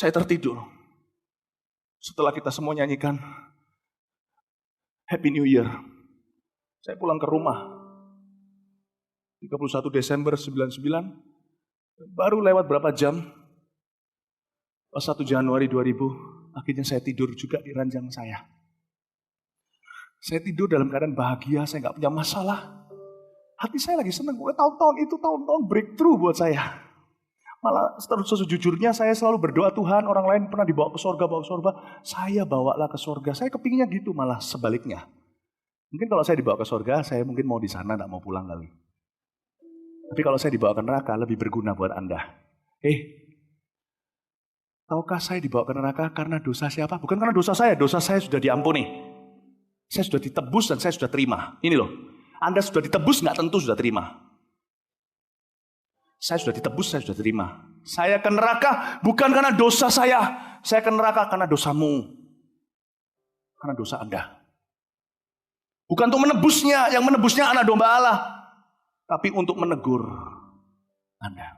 Saya tertidur. Setelah kita semua nyanyikan Happy New Year, saya pulang ke rumah. 31 Desember 99, baru lewat berapa jam, pas 1 Januari 2000, akhirnya saya tidur juga di ranjang saya. Saya tidur dalam keadaan bahagia, saya gak punya masalah. Hati saya lagi senang, tahun-tahun itu tahun-tahun breakthrough buat saya. Malah sejujurnya saya selalu berdoa, Tuhan, orang lain pernah dibawa ke sorga, saya bawalah ke sorga. Saya kepinginnya gitu, malah sebaliknya. Mungkin kalau saya dibawa ke sorga, saya mungkin mau di sana, gak mau pulang kali. Tapi kalau saya dibawa ke neraka, lebih berguna buat Anda. Tahukah saya dibawa ke neraka karena dosa siapa? Bukan karena dosa saya sudah diampuni. Saya sudah ditebus dan saya sudah terima. Ini loh, Anda sudah ditebus, gak tentu sudah terima. Saya sudah ditebus, saya sudah terima. Saya ke neraka bukan karena dosa saya ke neraka karena dosamu. Karena dosa Anda. Bukan untuk menebusnya, yang menebusnya anak domba Allah. Tapi untuk menegur Anda.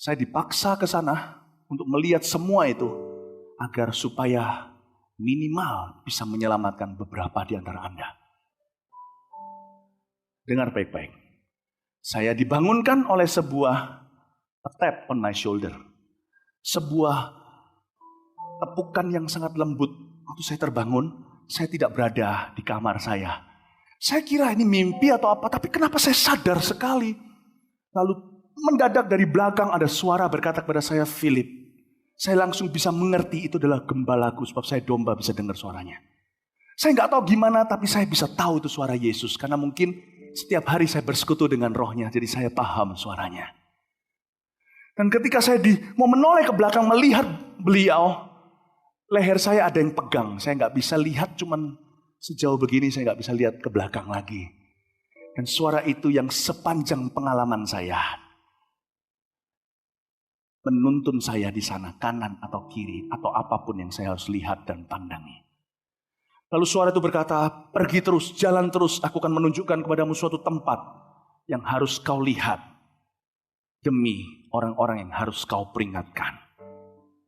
Saya dipaksa ke sana untuk melihat semua itu agar supaya minimal bisa menyelamatkan beberapa di antara Anda. Dengar baik-baik. Saya dibangunkan oleh sebuah tap on my shoulder. Sebuah tepukan yang sangat lembut. Waktu saya terbangun, saya tidak berada di kamar saya. Saya kira ini mimpi atau apa, tapi kenapa saya sadar sekali. Lalu mendadak dari belakang ada suara berkata kepada saya, Philip. Saya langsung bisa mengerti itu adalah gembalaku, sebab saya domba bisa dengar suaranya. Saya nggak tahu gimana, tapi saya bisa tahu itu suara Yesus. Karena mungkin setiap hari saya bersekutu dengan rohnya, jadi saya paham suaranya. Dan ketika saya mau menoleh ke belakang melihat beliau, leher saya ada yang pegang. Saya nggak bisa lihat, cuman sejauh begini saya nggak bisa lihat ke belakang lagi. Dan suara itu yang sepanjang pengalaman saya menuntun saya di sana, kanan atau kiri, atau apapun yang saya harus lihat dan pandangi. Lalu suara itu berkata, pergi terus, jalan terus, aku akan menunjukkan kepadamu suatu tempat yang harus kau lihat. Demi orang-orang yang harus kau peringatkan.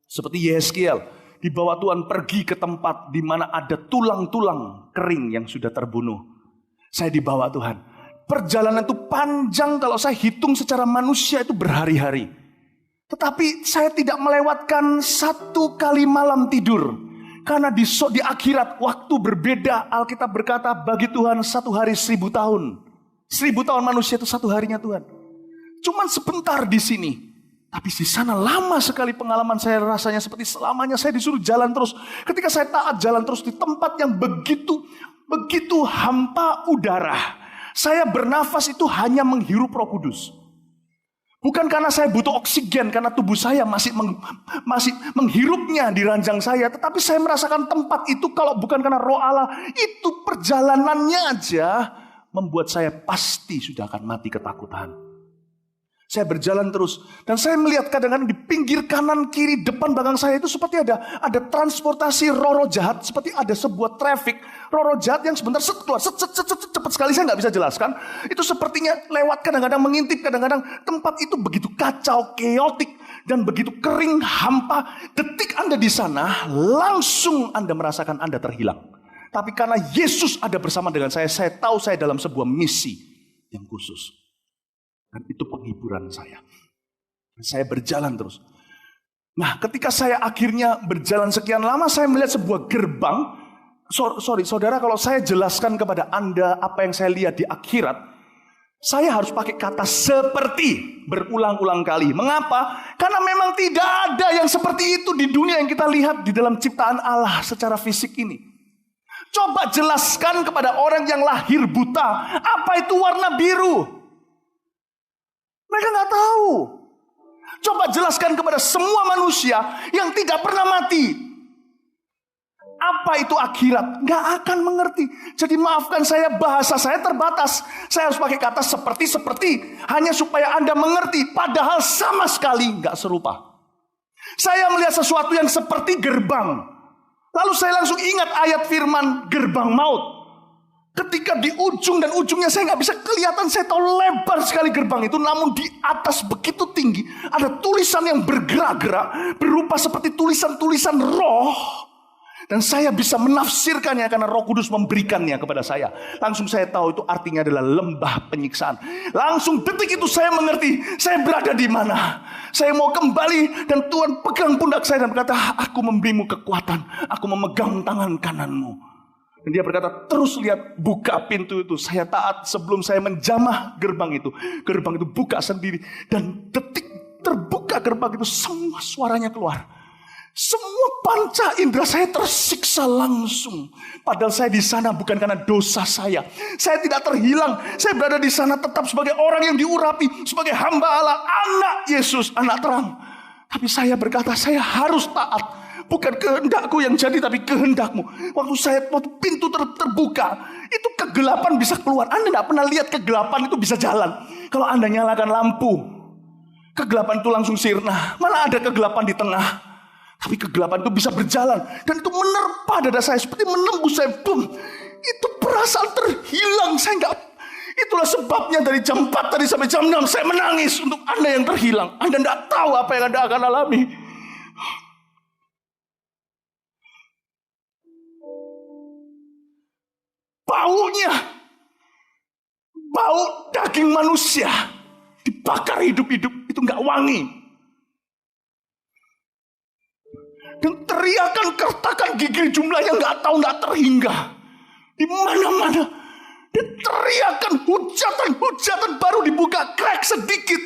Seperti Yeskiel, dibawa Tuhan pergi ke tempat di mana ada tulang-tulang kering yang sudah terbunuh. Saya dibawa Tuhan. Perjalanan itu panjang, kalau saya hitung secara manusia itu berhari-hari. Tetapi saya tidak melewatkan 1 kali malam tidur. Karena di akhirat waktu berbeda. Alkitab berkata bagi Tuhan 1 hari 1000 tahun. 1000 tahun manusia itu 1 harinya Tuhan. Cuman sebentar di sini. Tapi di sana lama sekali pengalaman saya, rasanya seperti selamanya saya disuruh jalan terus. Ketika saya taat jalan terus di tempat yang begitu hampa udara. Saya bernafas itu hanya menghirup Roh Kudus. Bukan karena saya butuh oksigen, karena tubuh saya masih menghirupnya di ranjang saya. Tetapi saya merasakan tempat itu kalau bukan karena Roh Allah, itu perjalanannya aja membuat saya pasti sudah akan mati ketakutan. Saya berjalan terus dan saya melihat kadang-kadang di pinggir kanan, kiri, depan, belakang saya itu seperti ada transportasi roh-roh jahat, seperti ada sebuah traffic roh-roh jahat yang sebentar keluar, cepat sekali saya nggak bisa jelaskan. Itu sepertinya lewat, kadang-kadang mengintip, kadang-kadang tempat itu begitu kacau, keotik dan begitu kering, hampa. Detik Anda di sana, langsung Anda merasakan Anda terhilang. Tapi karena Yesus ada bersama dengan saya tahu saya dalam sebuah misi yang khusus. Dan itu penghiburan saya. Saya berjalan terus. Nah, ketika saya akhirnya berjalan sekian lama, saya melihat sebuah gerbang. Saudara, kalau saya jelaskan kepada Anda apa yang saya lihat di akhirat, saya harus pakai kata seperti berulang-ulang kali. Mengapa? Karena memang tidak ada yang seperti itu di dunia yang kita lihat di dalam ciptaan Allah secara fisik ini. Coba jelaskan kepada orang yang lahir buta, apa itu warna biru? Mereka nggak tahu. Coba jelaskan kepada semua manusia yang tidak pernah mati, apa itu akhirat? Nggak akan mengerti. Jadi maafkan saya, bahasa saya terbatas. Saya harus pakai kata seperti hanya supaya Anda mengerti. Padahal sama sekali nggak serupa. Saya melihat sesuatu yang seperti gerbang. Lalu saya langsung ingat ayat firman gerbang maut. Ketika di ujung dan ujungnya saya nggak bisa kelihatan, saya tahu lebar sekali gerbang itu, namun di atas begitu tinggi ada tulisan yang bergerak-gerak, berupa seperti tulisan-tulisan roh. Dan saya bisa menafsirkannya karena Roh Kudus memberikannya kepada saya. Langsung saya tahu itu artinya adalah lembah penyiksaan. Langsung detik itu saya mengerti saya berada di mana. Saya mau kembali dan Tuhan pegang pundak saya dan berkata, aku memberimu kekuatan, aku memegang tangan kananmu. Dan dia berkata, terus lihat, buka pintu itu. Saya taat sebelum saya menjamah gerbang itu. Gerbang itu buka sendiri. Dan detik terbuka gerbang itu, semua suaranya keluar. Semua panca indera saya tersiksa langsung. Padahal saya di sana bukan karena dosa saya. Saya tidak terhilang. Saya berada di sana tetap sebagai orang yang diurapi. Sebagai hamba Allah, anak Yesus, anak terang. Tapi saya berkata, saya harus taat. Bukan kehendakku yang jadi, tapi kehendakmu. Waktu pintu terbuka, itu kegelapan bisa keluar. Anda tidak pernah lihat kegelapan itu bisa jalan. Kalau Anda nyalakan lampu, kegelapan itu langsung sirna. Mana ada kegelapan di tengah. Tapi kegelapan itu bisa berjalan. Dan itu menerpa dada saya. Seperti menembus saya. Boom. Itu perasaan terhilang. Saya enggak. Itulah sebabnya dari jam 4 tadi sampai jam 6. Saya menangis untuk Anda yang terhilang. Anda tidak tahu apa yang Anda akan alami. Baunya. Bau daging manusia. Dibakar hidup-hidup. Itu enggak wangi. Dan teriakan, kertakan gigi jumlahnya nggak terhingga. Di mana-mana. Dan teriakan hujatan baru dibuka crack sedikit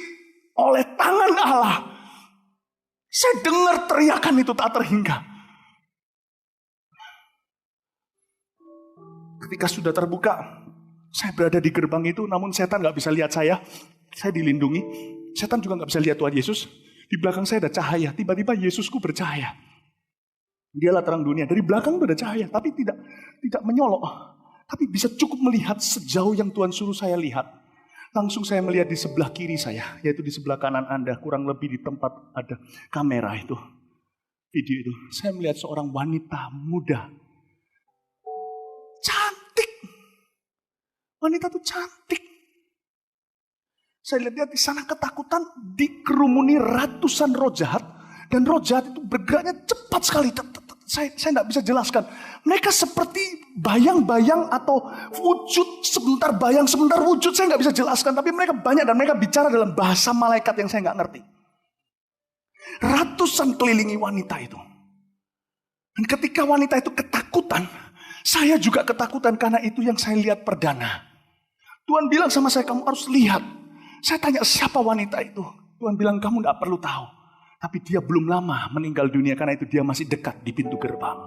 oleh tangan Allah. Saya dengar teriakan itu tak terhingga. Ketika sudah terbuka, saya berada di gerbang itu, namun setan nggak bisa lihat saya. Saya dilindungi. Setan juga nggak bisa lihat Tuhan Yesus. Di belakang saya ada cahaya. Tiba-tiba Yesusku bercahaya. Dialah terang dunia. Dari belakang itu ada cahaya, tapi tidak menyolok. Tapi bisa cukup melihat sejauh yang Tuhan suruh saya lihat. Langsung saya melihat di sebelah kiri saya, yaitu di sebelah kanan Anda, kurang lebih di tempat ada kamera itu. Video itu. Saya melihat seorang wanita muda. Cantik. Wanita itu cantik. Saya lihat di sana ketakutan, dikerumuni ratusan roh jahat. Dan roh jahat itu bergeraknya cepat sekali. Saya tidak bisa jelaskan. Mereka seperti bayang-bayang atau wujud. Sebentar bayang, sebentar wujud. Saya nggak bisa jelaskan. Tapi mereka banyak dan mereka bicara dalam bahasa malaikat yang saya nggak ngerti. Ratusan kelilingi wanita itu. Dan ketika wanita itu ketakutan, saya juga ketakutan karena itu yang saya lihat perdana. Tuhan bilang sama saya, kamu harus lihat. Saya tanya, siapa wanita itu? Tuhan bilang, kamu nggak perlu tahu. Tapi dia belum lama meninggal dunia karena itu dia masih dekat di pintu gerbang.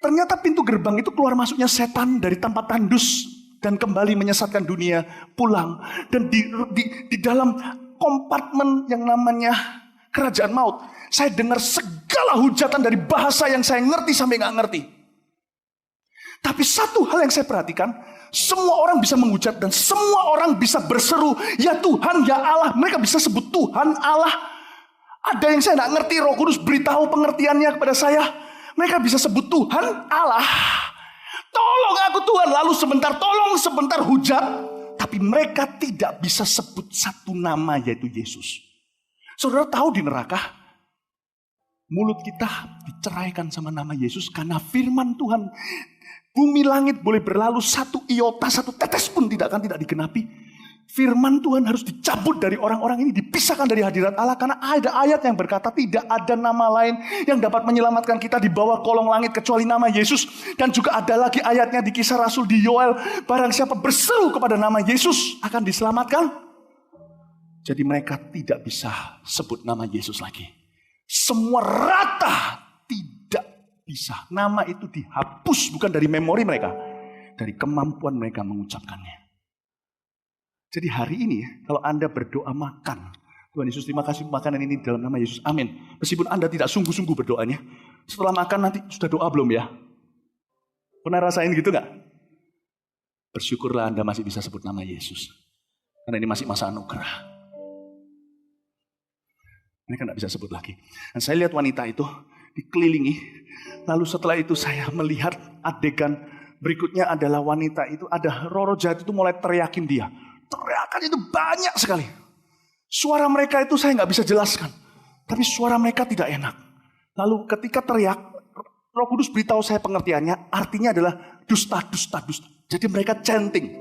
Ternyata pintu gerbang itu keluar masuknya setan dari tempat tandus dan kembali menyesatkan dunia pulang. Dan di dalam kompartemen yang namanya kerajaan maut, saya dengar segala hujatan dari bahasa yang saya ngerti sampai nggak ngerti. Tapi satu hal yang saya perhatikan, semua orang bisa menghujat dan semua orang bisa berseru, ya Tuhan, ya Allah. Mereka bisa sebut Tuhan, Allah. Ada yang saya tidak ngerti, Roh Kudus beritahu pengertiannya kepada saya. Mereka bisa sebut Tuhan, Allah. Tolong aku Tuhan. Lalu tolong sebentar hujat. Tapi mereka tidak bisa sebut satu nama, yaitu Yesus. Saudara tahu di neraka, mulut kita diceraikan sama nama Yesus karena firman Tuhan. Bumi langit boleh berlalu, satu iota, satu tetes pun tidak digenapi. Firman Tuhan harus dicabut dari orang-orang ini, dipisahkan dari hadirat Allah. Karena ada ayat yang berkata tidak ada nama lain yang dapat menyelamatkan kita di bawah kolong langit kecuali nama Yesus. Dan juga ada lagi ayatnya di Kisah Rasul di Yoel, barang siapa berseru kepada nama Yesus akan diselamatkan. Jadi mereka tidak bisa sebut nama Yesus lagi. Semua rata tidak bisa. Nama itu dihapus bukan dari memori mereka, dari kemampuan mereka mengucapkannya. Jadi hari ini kalau Anda berdoa makan, Tuhan Yesus terima kasih makanan ini dalam nama Yesus, amin. Meskipun Anda tidak sungguh-sungguh berdoanya, setelah makan nanti sudah doa belum ya? Pernah rasain gitu gak? Bersyukurlah Anda masih bisa sebut nama Yesus. Karena ini masih masa anugerah. Mereka tidak bisa sebut lagi. Dan saya lihat wanita itu dikelilingi. Lalu setelah itu saya melihat adegan Berikutnya adalah wanita itu, ada roh jahat itu mulai teriakin dia. Teriakan itu banyak sekali. Suara mereka itu saya nggak bisa jelaskan. Tapi suara mereka tidak enak. Lalu ketika teriak, Roh Kudus beritahu saya pengertiannya, artinya adalah dusta, dusta, dusta. Jadi mereka chanting.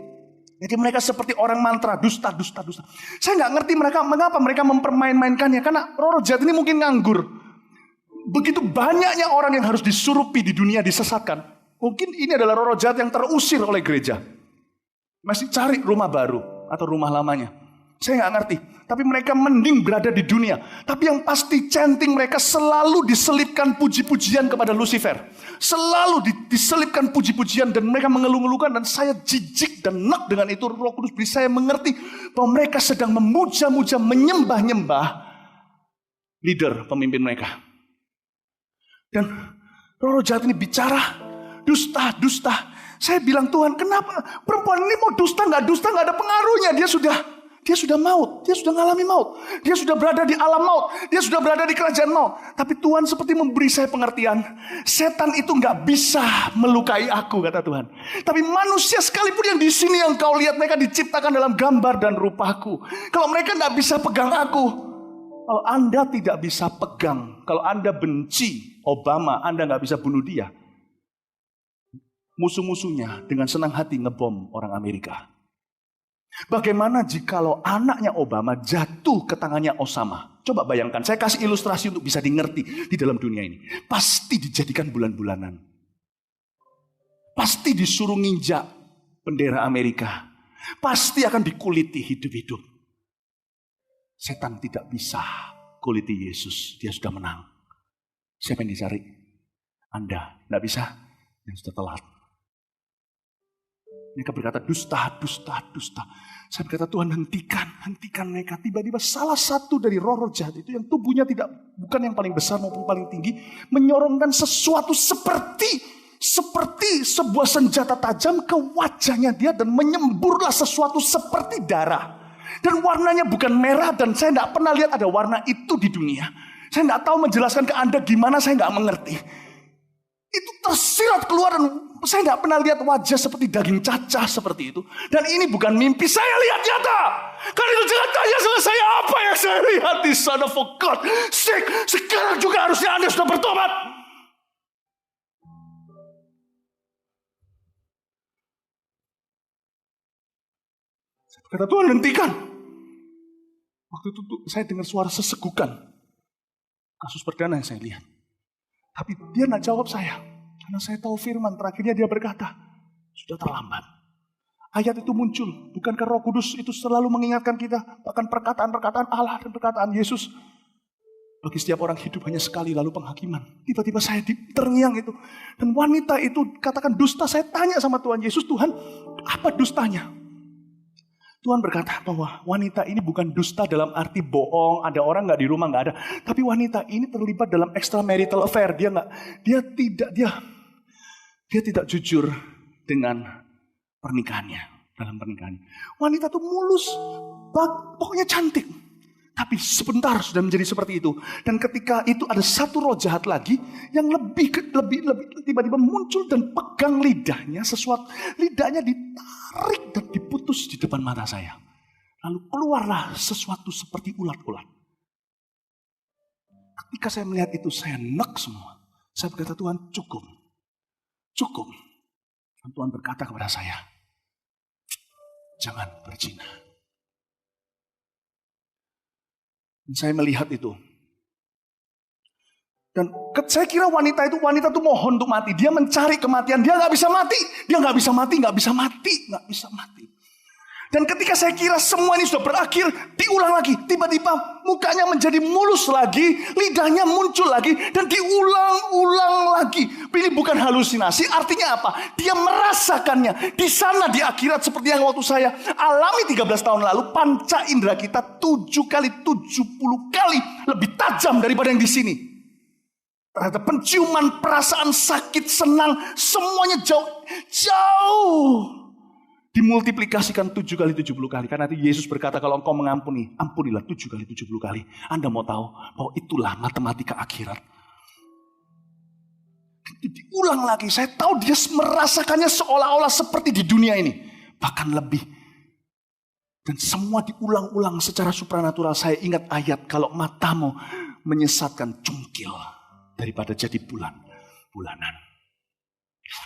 Jadi mereka seperti orang mantra, dusta, dusta, dusta. Saya nggak ngerti mereka mengapa mereka mempermain-mainkannya. Karena roh jahat ini mungkin nganggur. Begitu banyaknya orang yang harus disurupi di dunia, disesatkan. Mungkin ini adalah roh jahat yang terusir oleh gereja. Masih cari rumah baru atau rumah lamanya. Saya nggak ngerti. Tapi mereka mending berada di dunia. Tapi yang pasti chanting mereka selalu diselipkan puji-pujian kepada Lucifer. Selalu diselipkan puji-pujian dan mereka mengeluh-ngeluhkan. Dan saya jijik dan nek dengan itu. Roh Kudus beri saya mengerti bahwa mereka sedang memuja-muja, menyembah-nyembah leader, pemimpin mereka. Dan roh jahat ini bicara, dusta, dusta. Saya bilang, Tuhan, kenapa perempuan ini mau dusta, nggak ada pengaruhnya. Dia sudah maut, dia sudah mengalami maut. Dia sudah berada di alam maut, dia sudah berada di kerajaan maut. Tapi Tuhan seperti memberi saya pengertian. Setan itu nggak bisa melukai aku, kata Tuhan. Tapi manusia sekalipun yang di sini yang kau lihat, mereka diciptakan dalam gambar dan rupaku. Kalau mereka nggak bisa pegang aku, kalau Anda tidak bisa pegang, kalau Anda benci Obama, Anda nggak bisa bunuh dia. Musuh-musuhnya dengan senang hati ngebom orang Amerika. Bagaimana jikalau anaknya Obama jatuh ke tangannya Osama? Coba bayangkan, saya kasih ilustrasi untuk bisa dimengerti di dalam dunia ini. Pasti dijadikan bulan-bulanan. Pasti disuruh nginjak bendera Amerika. Pasti akan dikuliti hidup-hidup. Setan tidak bisa kuliti Yesus, dia sudah menang. Siapa yang dicari? Anda, tidak bisa, yang sudah telat. Mereka berkata dusta, dusta, dusta. Saya berkata Tuhan hentikan mereka. Tiba-tiba salah satu dari roh-roh jahat itu yang tubuhnya bukan yang paling besar maupun paling tinggi, menyorongkan sesuatu seperti sebuah senjata tajam ke wajahnya dia dan menyemburlah sesuatu seperti darah. Dan warnanya bukan merah dan saya tidak pernah lihat ada warna itu di dunia. Saya tidak tahu menjelaskan ke Anda gimana, saya tidak mengerti. Itu tersirat keluar dan saya tidak pernah lihat wajah seperti daging cacah seperti itu. Dan ini bukan mimpi, saya lihat nyata. Karena itu jangan tanya sama saya apa yang saya lihat di sana. For God sake, sekarang juga harusnya Anda sudah bertobat. Kata Tuhan hentikan. Waktu itu saya dengar suara sesegukan. Kasus perdana yang saya lihat. Tapi dia tidak jawab saya. Karena saya tahu firman terakhirnya dia berkata, sudah terlambat. Ayat itu muncul. Bukankah Roh Kudus itu selalu mengingatkan kita. Bahkan perkataan-perkataan Allah dan perkataan Yesus. Bagi setiap orang hidup hanya sekali lalu penghakiman. Tiba-tiba saya terngiang itu. Dan wanita itu katakan dusta. Saya tanya sama Tuhan Yesus, Tuhan apa dustanya? Tuhan berkata bahwa wanita ini bukan dusta dalam arti bohong, ada orang nggak di rumah nggak ada. Tapi wanita ini terlibat dalam extramarital affair. Dia tidak jujur dengan pernikahannya, dalam pernikahannya. Wanita itu mulus, pokoknya cantik. Tapi sebentar sudah menjadi seperti itu. Dan ketika itu ada satu roh jahat lagi yang lebih tiba-tiba muncul dan pegang lidahnya, lidahnya ditarik dan diputus di depan mata saya. Lalu keluarlah sesuatu seperti ulat-ulat. Ketika saya melihat itu saya nek semua. Saya berkata Tuhan cukup. Dan Tuhan berkata kepada saya, jangan berzina. Dan saya melihat itu. Dan saya kira wanita itu mohon untuk mati. Dia mencari kematian. Dia nggak bisa mati. Dan ketika saya kira semua ini sudah berakhir, diulang lagi. Tiba-tiba mukanya menjadi mulus lagi, lidahnya muncul lagi, dan diulang-ulang lagi. Ini bukan halusinasi, artinya apa? Dia merasakannya. Di sana di akhirat seperti yang waktu saya alami 13 tahun lalu, panca indera kita 7 kali 70 kali lebih tajam daripada yang di sini. Terhadap penciuman, perasaan sakit, senang, semuanya jauh. Dimultiplikasikan 7 kali 70 kali. Karena itu Yesus berkata kalau engkau mengampuni, ampunilah 7 kali 70 kali. Anda mau tahu bahwa itulah matematika akhirat. Diulang lagi, saya tahu dia merasakannya seolah-olah seperti di dunia ini. Bahkan lebih. Dan semua diulang-ulang secara supranatural. Saya ingat ayat, kalau matamu menyesatkan, cungkil daripada jadi bulanan.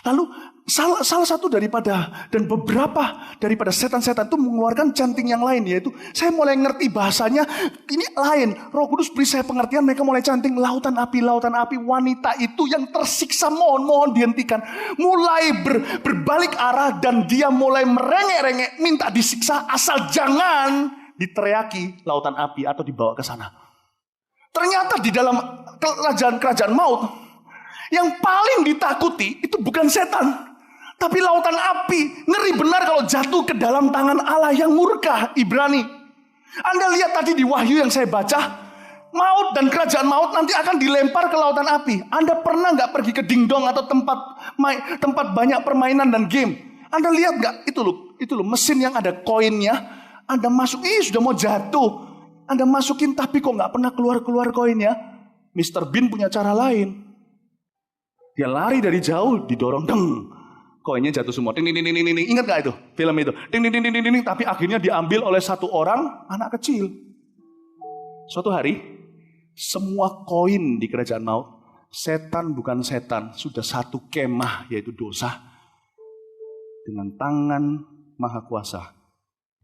Lalu salah satu daripada dan beberapa daripada setan-setan itu mengeluarkan canting yang lain, yaitu saya mulai ngerti bahasanya ini lain. Roh Kudus beri saya pengertian, mereka mulai canting lautan api, wanita itu yang tersiksa, mohon dihentikan. Mulai berbalik arah dan dia mulai merengek-rengek minta disiksa asal jangan diteriaki lautan api atau dibawa ke sana. Ternyata di dalam kerajaan maut yang paling ditakuti itu bukan setan, tapi lautan api. Ngeri benar kalau jatuh ke dalam tangan Allah yang murka, Ibrani. Anda lihat tadi di Wahyu yang saya baca, maut dan kerajaan maut nanti akan dilempar ke lautan api. Anda pernah gak pergi ke dingdong atau tempat banyak permainan dan game? Anda lihat gak? Itu loh mesin yang ada koinnya. Anda masuk, sudah mau jatuh. Anda masukin tapi kok gak pernah keluar koinnya. Mr. Bean punya cara lain. Dia lari dari jauh, didorong, deng. Koinnya jatuh semua. Ding. Ingat gak itu film itu? Ding. Tapi akhirnya diambil oleh satu orang, anak kecil. Suatu hari, semua koin di kerajaan maut, setan bukan setan, sudah satu kemah, yaitu dosa. Dengan tangan maha kuasa,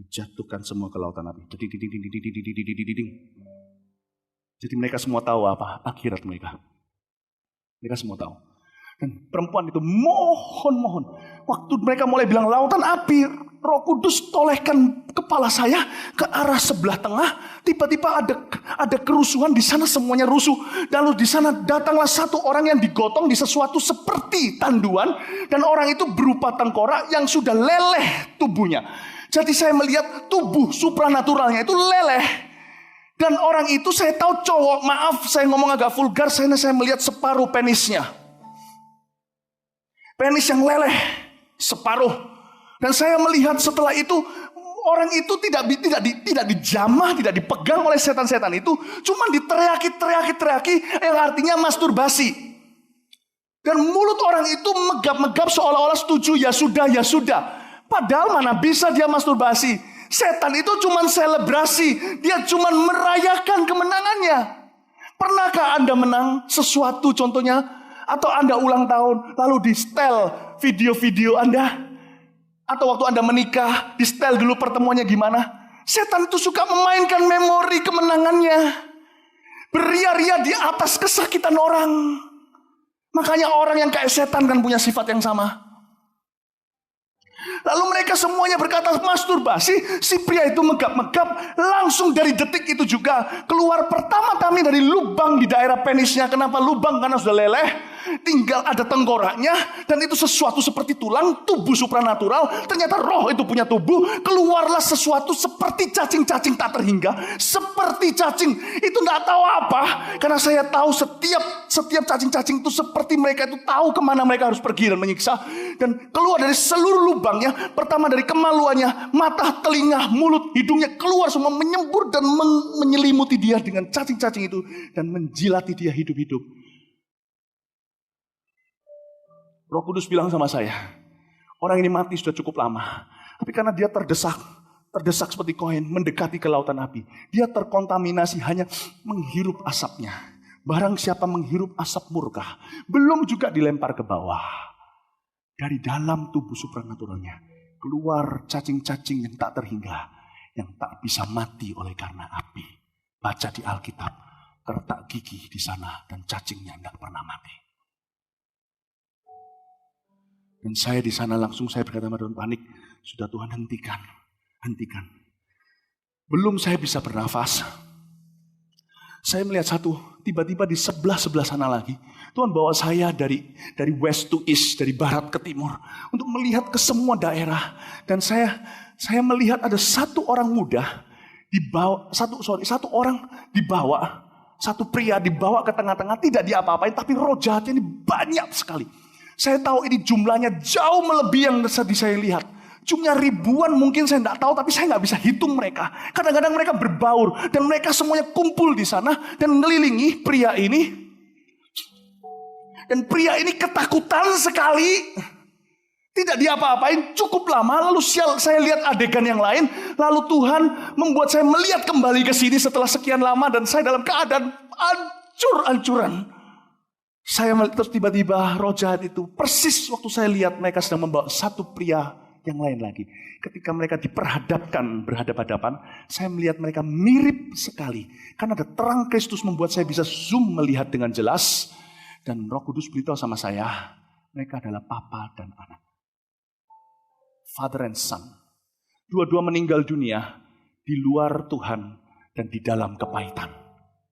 dijatuhkan semua ke lautan api. Jadi mereka semua tahu apa akhirat mereka. Mereka semua tahu. Dan perempuan itu mohon. Waktu mereka mulai bilang lautan api, Roh Kudus tolehkan kepala saya ke arah sebelah tengah. Tiba-tiba ada kerusuhan di sana, semuanya rusuh. Lalu di sana datanglah satu orang yang digotong di sesuatu seperti tanduan, dan orang itu berupa tengkorak yang sudah leleh tubuhnya. Jadi saya melihat tubuh supranaturalnya itu leleh. Dan orang itu saya tahu cowok, maaf saya ngomong agak vulgar, saya melihat separuh penisnya. Penis yang leleh, separuh. Dan saya melihat setelah itu, orang itu tidak dijamah, tidak dipegang oleh setan-setan itu. Cuma diteriaki, yang artinya masturbasi. Dan mulut orang itu megap-megap seolah-olah setuju, ya sudah. Padahal mana bisa dia masturbasi. Setan itu cuma selebrasi. Dia cuma merayakan kemenangannya. Pernahkah Anda menang sesuatu contohnya? Atau Anda ulang tahun, lalu di setel video-video Anda? Atau waktu Anda menikah, di setel dulu pertemuannya gimana? Setan itu suka memainkan memori kemenangannya. Beria-ria di atas kesakitan orang. Makanya orang yang kayak setan kan punya sifat yang sama. Lalu mereka semuanya berkata masturbasi. Si pria itu megap-megap. Langsung dari detik itu juga keluar pertama-tama dari lubang di daerah penisnya. Kenapa lubang? Karena sudah leleh. Tinggal ada tengkoraknya. Dan itu sesuatu seperti tulang, tubuh supranatural. Ternyata roh itu punya tubuh. Keluarlah sesuatu seperti cacing-cacing tak terhingga. Seperti cacing. Itu gak tahu apa. Karena saya tahu setiap cacing-cacing itu seperti mereka itu tahu kemana mereka harus pergi dan menyiksa. Dan keluar dari seluruh lubangnya. Pertama dari kemaluannya, mata, telinga, mulut, hidungnya keluar semua, menyembur dan menyelimuti dia dengan cacing-cacing itu. Dan menjilati dia hidup-hidup. Roh Kudus bilang sama saya, orang ini mati sudah cukup lama. Tapi karena dia terdesak seperti koin, mendekati ke lautan api. Dia terkontaminasi hanya menghirup asapnya. Barang siapa menghirup asap murka, belum juga dilempar ke bawah. Dari dalam tubuh supranaturalnya, keluar cacing-cacing yang tak terhingga, yang tak bisa mati oleh karena api. Baca di Alkitab, terletak gigi di sana dan cacingnya tidak pernah mati. Dan saya di sana langsung saya berkata sama Tuhan, panik. Sudah Tuhan, hentikan. Belum saya bisa bernafas. Saya melihat satu, tiba-tiba di sebelah sana lagi. Tuhan bawa saya dari west to east, dari barat ke timur. Untuk melihat ke semua daerah. Dan saya melihat ada satu orang muda. Satu orang dibawa. Satu pria dibawa ke tengah-tengah, tidak diapa-apain. Tapi roh jahatnya ini banyak sekali. Saya tahu ini jumlahnya jauh melebihi yang tadi saya lihat. Jumlah ribuan mungkin saya tidak tahu, tapi saya nggak bisa hitung mereka. Kadang-kadang mereka berbaur dan mereka semuanya kumpul di sana dan mengelilingi pria ini. Dan pria ini ketakutan sekali. Tidak diapa-apain, cukup lama. Lalu saya lihat adegan yang lain. Lalu Tuhan membuat saya melihat kembali ke sini setelah sekian lama. Dan saya dalam keadaan hancur-hancuran. Saya melihat terus tiba-tiba roh jahat itu. Persis waktu saya lihat mereka sedang membawa satu pria yang lain lagi. Ketika mereka diperhadapkan berhadapan-hadapan, saya melihat mereka mirip sekali. Karena ada terang Kristus membuat saya bisa zoom melihat dengan jelas. Dan Roh Kudus beritahu sama saya, mereka adalah papa dan anak. Father and son. Dua-dua meninggal dunia di luar Tuhan dan di dalam kepahitan,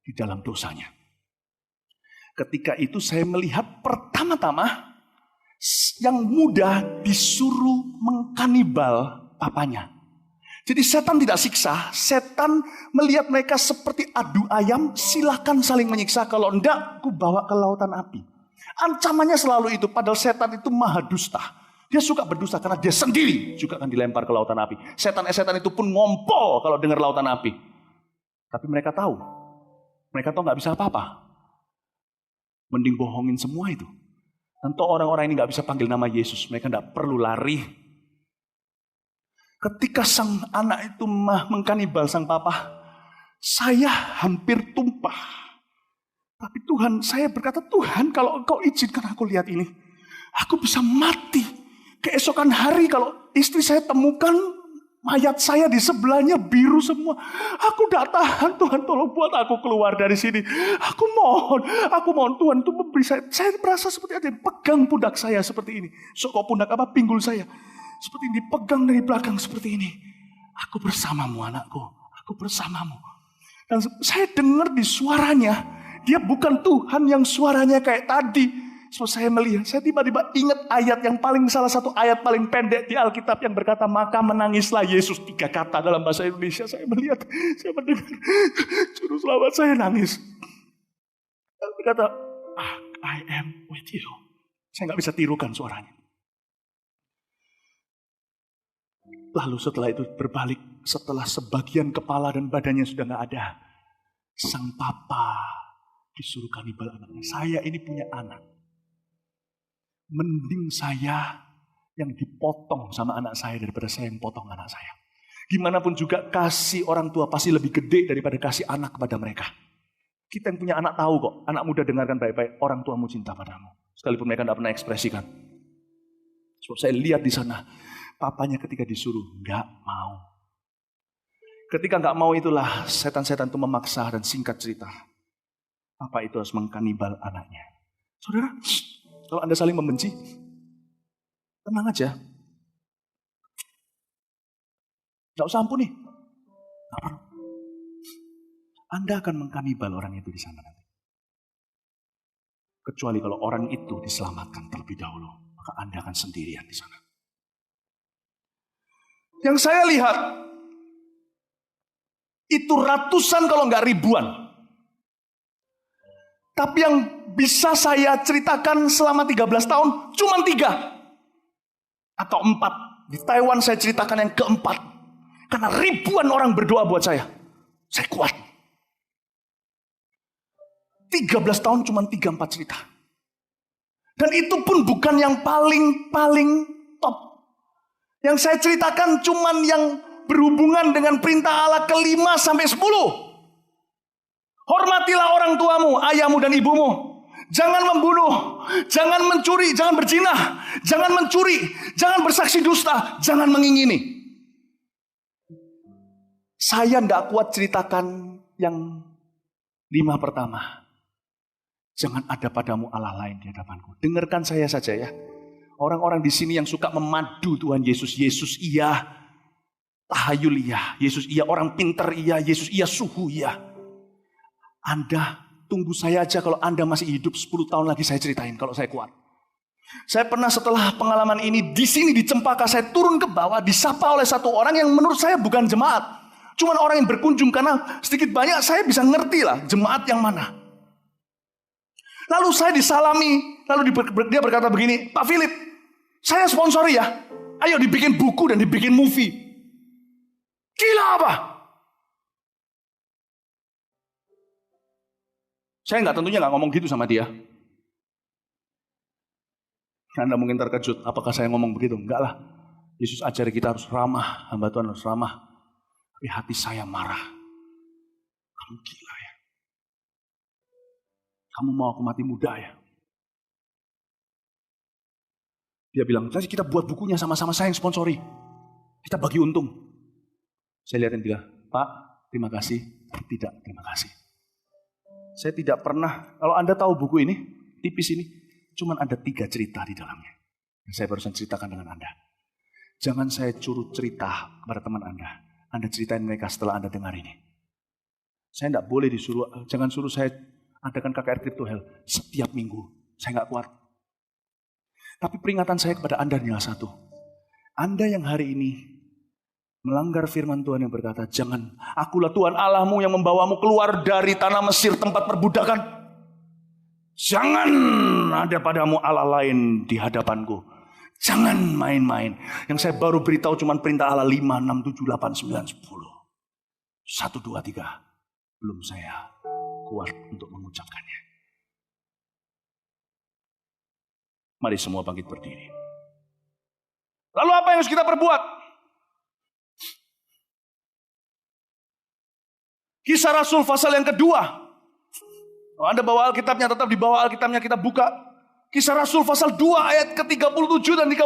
di dalam dosanya. Ketika itu saya melihat pertama-tama yang muda disuruh mengkanibal papanya. Jadi setan tidak siksa, setan melihat mereka seperti adu ayam, silakan saling menyiksa, kalau enggak aku bawa ke lautan api. Ancamannya selalu itu, padahal setan itu maha dusta. Dia suka berdusta karena dia sendiri juga akan dilempar ke lautan api. Setan-setan itu pun ngompol kalau dengar lautan api. Tapi mereka tahu nggak bisa apa-apa. Mending bohongin semua itu. Tentu orang-orang ini nggak bisa panggil nama Yesus, mereka nggak perlu lari. Ketika sang anak itu mengkanibal sang papa, saya hampir tumpah. Tapi Tuhan, saya berkata, Tuhan kalau Engkau izinkan aku lihat ini, aku bisa mati. Keesokan hari kalau istri saya temukan mayat saya di sebelahnya biru semua. Aku tidak tahan, Tuhan tolong buat aku keluar dari sini. Aku mohon Tuhan untuk memberi saya. Saya merasa seperti ada yang pegang pundak saya seperti ini. Kok pundak apa? Pinggul saya. Seperti ini, dipegang dari belakang seperti ini. Aku bersamamu anakku, aku bersamamu. Dan saya dengar di suaranya, dia bukan Tuhan yang suaranya kayak tadi. So, saya melihat, saya tiba-tiba ingat ayat yang salah satu ayat paling pendek di Alkitab yang berkata, maka menangislah Yesus. 3 kata dalam bahasa Indonesia. Saya melihat, saya mendengar, juru selamat saya nangis. Dia berkata, I am with you. Saya nggak bisa tirukan suaranya. Lalu setelah itu berbalik, setelah sebagian kepala dan badannya sudah nggak ada, sang papa disuruh kanibal anaknya. Saya ini punya anak. Mending saya yang dipotong sama anak saya daripada saya yang potong anak saya. Gimana pun juga kasih orang tua pasti lebih gede daripada kasih anak kepada mereka. Kita yang punya anak tahu kok. Anak muda dengarkan baik-baik, orang tuamu cinta padamu. Sekalipun mereka tidak pernah ekspresikan. So, saya lihat di sana, papanya ketika disuruh nggak mau. Ketika nggak mau itulah setan-setan itu memaksa, dan singkat cerita, papa itu harus mengkanibal anaknya. Saudara, kalau Anda saling membenci, tenang aja. Nggak usah ampuni. Nggak perlu. Anda akan mengkanibal orang itu di sana nanti. Kecuali kalau orang itu diselamatkan terlebih dahulu, maka Anda akan sendirian di sana. Yang saya lihat, itu ratusan kalau nggak ribuan. Tapi yang bisa saya ceritakan selama 13 tahun, cuma 3 atau 4. Di Taiwan saya ceritakan yang keempat. Karena ribuan orang berdoa buat saya. Saya kuat. 13 tahun cuma 3-4 cerita. Dan itu pun bukan yang paling top. Yang saya ceritakan cuma yang berhubungan dengan perintah Allah ke-5 sampai 10. Hormatilah orang tuamu, ayahmu dan ibumu. Jangan membunuh, jangan mencuri, jangan berzina, jangan mencuri, jangan bersaksi dusta, jangan mengingini. Saya tidak kuat ceritakan yang 5 pertama. Jangan ada padamu Allah lain di hadapanku. Dengarkan saya saja ya. Orang-orang di sini yang suka memadu Tuhan Yesus. Yesus iya, tahayul iya. Yesus iya, orang pintar iya. Yesus iya, suhu iya. Anda tunggu saya aja, kalau Anda masih hidup 10 tahun lagi saya ceritain kalau saya kuat. Saya pernah setelah pengalaman ini di sini di Cempaka, saya turun ke bawah disapa oleh satu orang yang menurut saya bukan jemaat. Cuman orang yang berkunjung, karena sedikit banyak saya bisa ngerti lah jemaat yang mana. Lalu saya disalami, lalu dia berkata begini, Pak Philip, saya sponsori ya, ayo dibikin buku dan dibikin movie. Gila apa? Saya tentunya nggak ngomong gitu sama dia. Anda mungkin terkejut, apakah saya ngomong begitu? Enggak lah. Yesus ajari kita harus ramah, hamba Tuhan harus ramah. Tapi hati saya marah. Kamu gila ya? Kamu mau aku mati muda ya? Dia bilang, kita buat bukunya sama-sama, saya yang sponsori. Kita bagi untung. Saya lihatin dia, Pak, terima kasih. Tidak, terima kasih. Saya tidak pernah, kalau Anda tahu buku ini, tipis ini, cuman ada 3 cerita di dalamnya. Yang saya barusan ceritakan dengan Anda. Jangan saya suruh cerita kepada teman Anda. Anda ceritain mereka setelah Anda dengar ini. Saya tidak boleh disuruh, jangan suruh saya adakan KKR Crypto Hell setiap minggu. Saya nggak kuat. Tapi peringatan saya kepada Anda adalah satu. Anda yang hari ini melanggar firman Tuhan yang berkata, jangan, akulah Tuhan Allahmu yang membawamu keluar dari tanah Mesir tempat perbudakan. Jangan ada padamu Allah lain di hadapanku. Jangan main-main. Yang saya baru beritahu cuma perintah Allah 5, 6, 7, 8, 9, 10. 1, 2, 3. Belum saya kuat untuk mengucapkannya. Mari semua bangkit berdiri. Lalu apa yang harus kita perbuat? Kisah Rasul pasal yang kedua. Kalau Anda bawa Alkitabnya, tetap di bawah Alkitabnya kita buka. Kisah Rasul pasal 2 ayat ke-37 dan 38.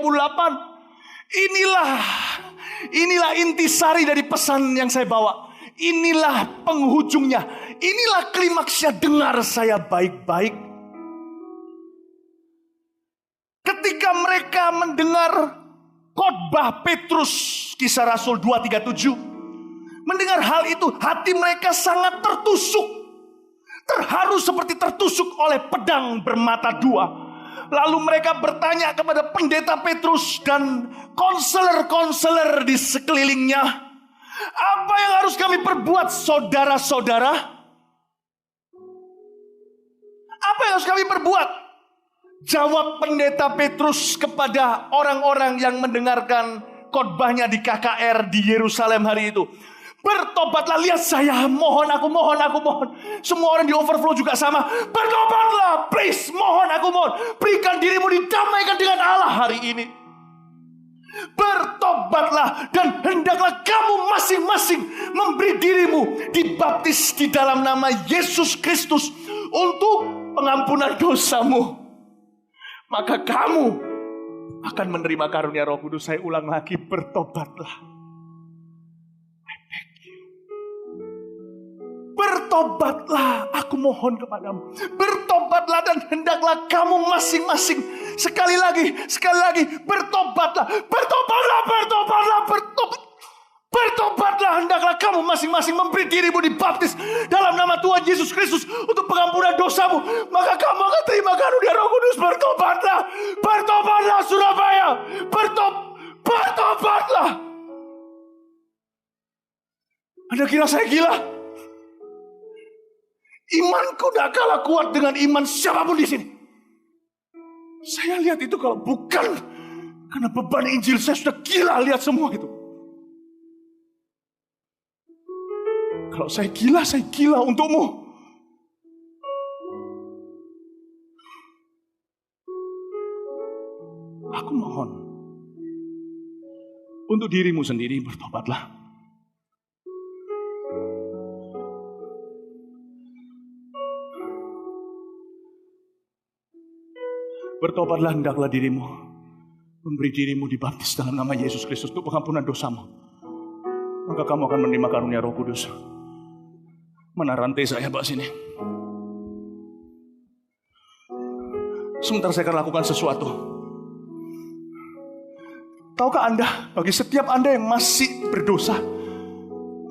Inilah intisari dari pesan yang saya bawa. Inilah penghujungnya. Inilah klimaksnya, dengar saya baik-baik. Ketika mereka mendengar khotbah Petrus, Kisah Rasul 2:37, mendengar hal itu, hati mereka sangat tertusuk. Terharu seperti tertusuk oleh pedang bermata 2. Lalu mereka bertanya kepada pendeta Petrus dan konselor-konselor di sekelilingnya, apa yang harus kami perbuat, saudara-saudara? Apa yang harus kami perbuat? Jawab pendeta Petrus kepada orang-orang yang mendengarkan khotbahnya di KKR di Yerusalem hari itu. Bertobatlah, lihat saya, mohon, aku mohon. Semua orang di overflow juga sama. Bertobatlah, please, mohon, aku mohon. Berikan dirimu didamaikan dengan Allah hari ini. Bertobatlah dan hendaklah kamu masing-masing memberi dirimu dibaptis di dalam nama Yesus Kristus untuk pengampunan dosamu. Maka kamu akan menerima karunia Roh Kudus. Saya ulang lagi, bertobatlah. Bertobatlah, aku mohon kepadamu. Bertobatlah dan hendaklah kamu masing-masing. Sekali lagi, bertobatlah. Bertobatlah, hendaklah kamu masing-masing memberi dirimu dibaptis dalam nama Tuhan Yesus Kristus untuk pengampunan dosamu. Maka kamu akan terima karunia Roh Kudus. Bertobatlah Surabaya. Bertobatlah. Anda kira saya gila? Imanku tidak kalah kuat dengan iman siapapun di sini. Saya lihat itu kalau bukan karena beban Injil, saya sudah gila lihat semua itu. Kalau saya gila untukmu. Aku mohon, untuk dirimu sendiri bertobatlah. Bertobatlah, hendaklah dirimu memberi dirimu dibaptis dalam nama Yesus Kristus untuk pengampunan dosamu. Maka kamu akan menerima karunia Roh Kudus. Mana rantai saya, Pak, sini? Sebentar saya akan lakukan sesuatu. Tahukah Anda, bagi setiap Anda yang masih berdosa,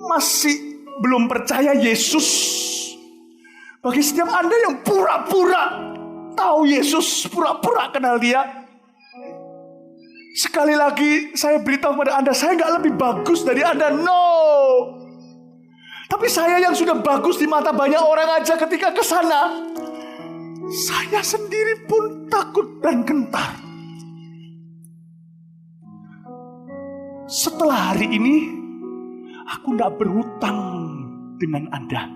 masih belum percaya Yesus, bagi setiap Anda yang pura-pura tahu Yesus, pura-pura kenal Dia, sekali lagi saya beritahu kepada Anda, saya gak lebih bagus dari Anda, no. Tapi saya yang sudah bagus di mata banyak orang aja ketika ke sana, saya sendiri pun takut dan gentar. Setelah hari ini, aku gak berhutang dengan Anda.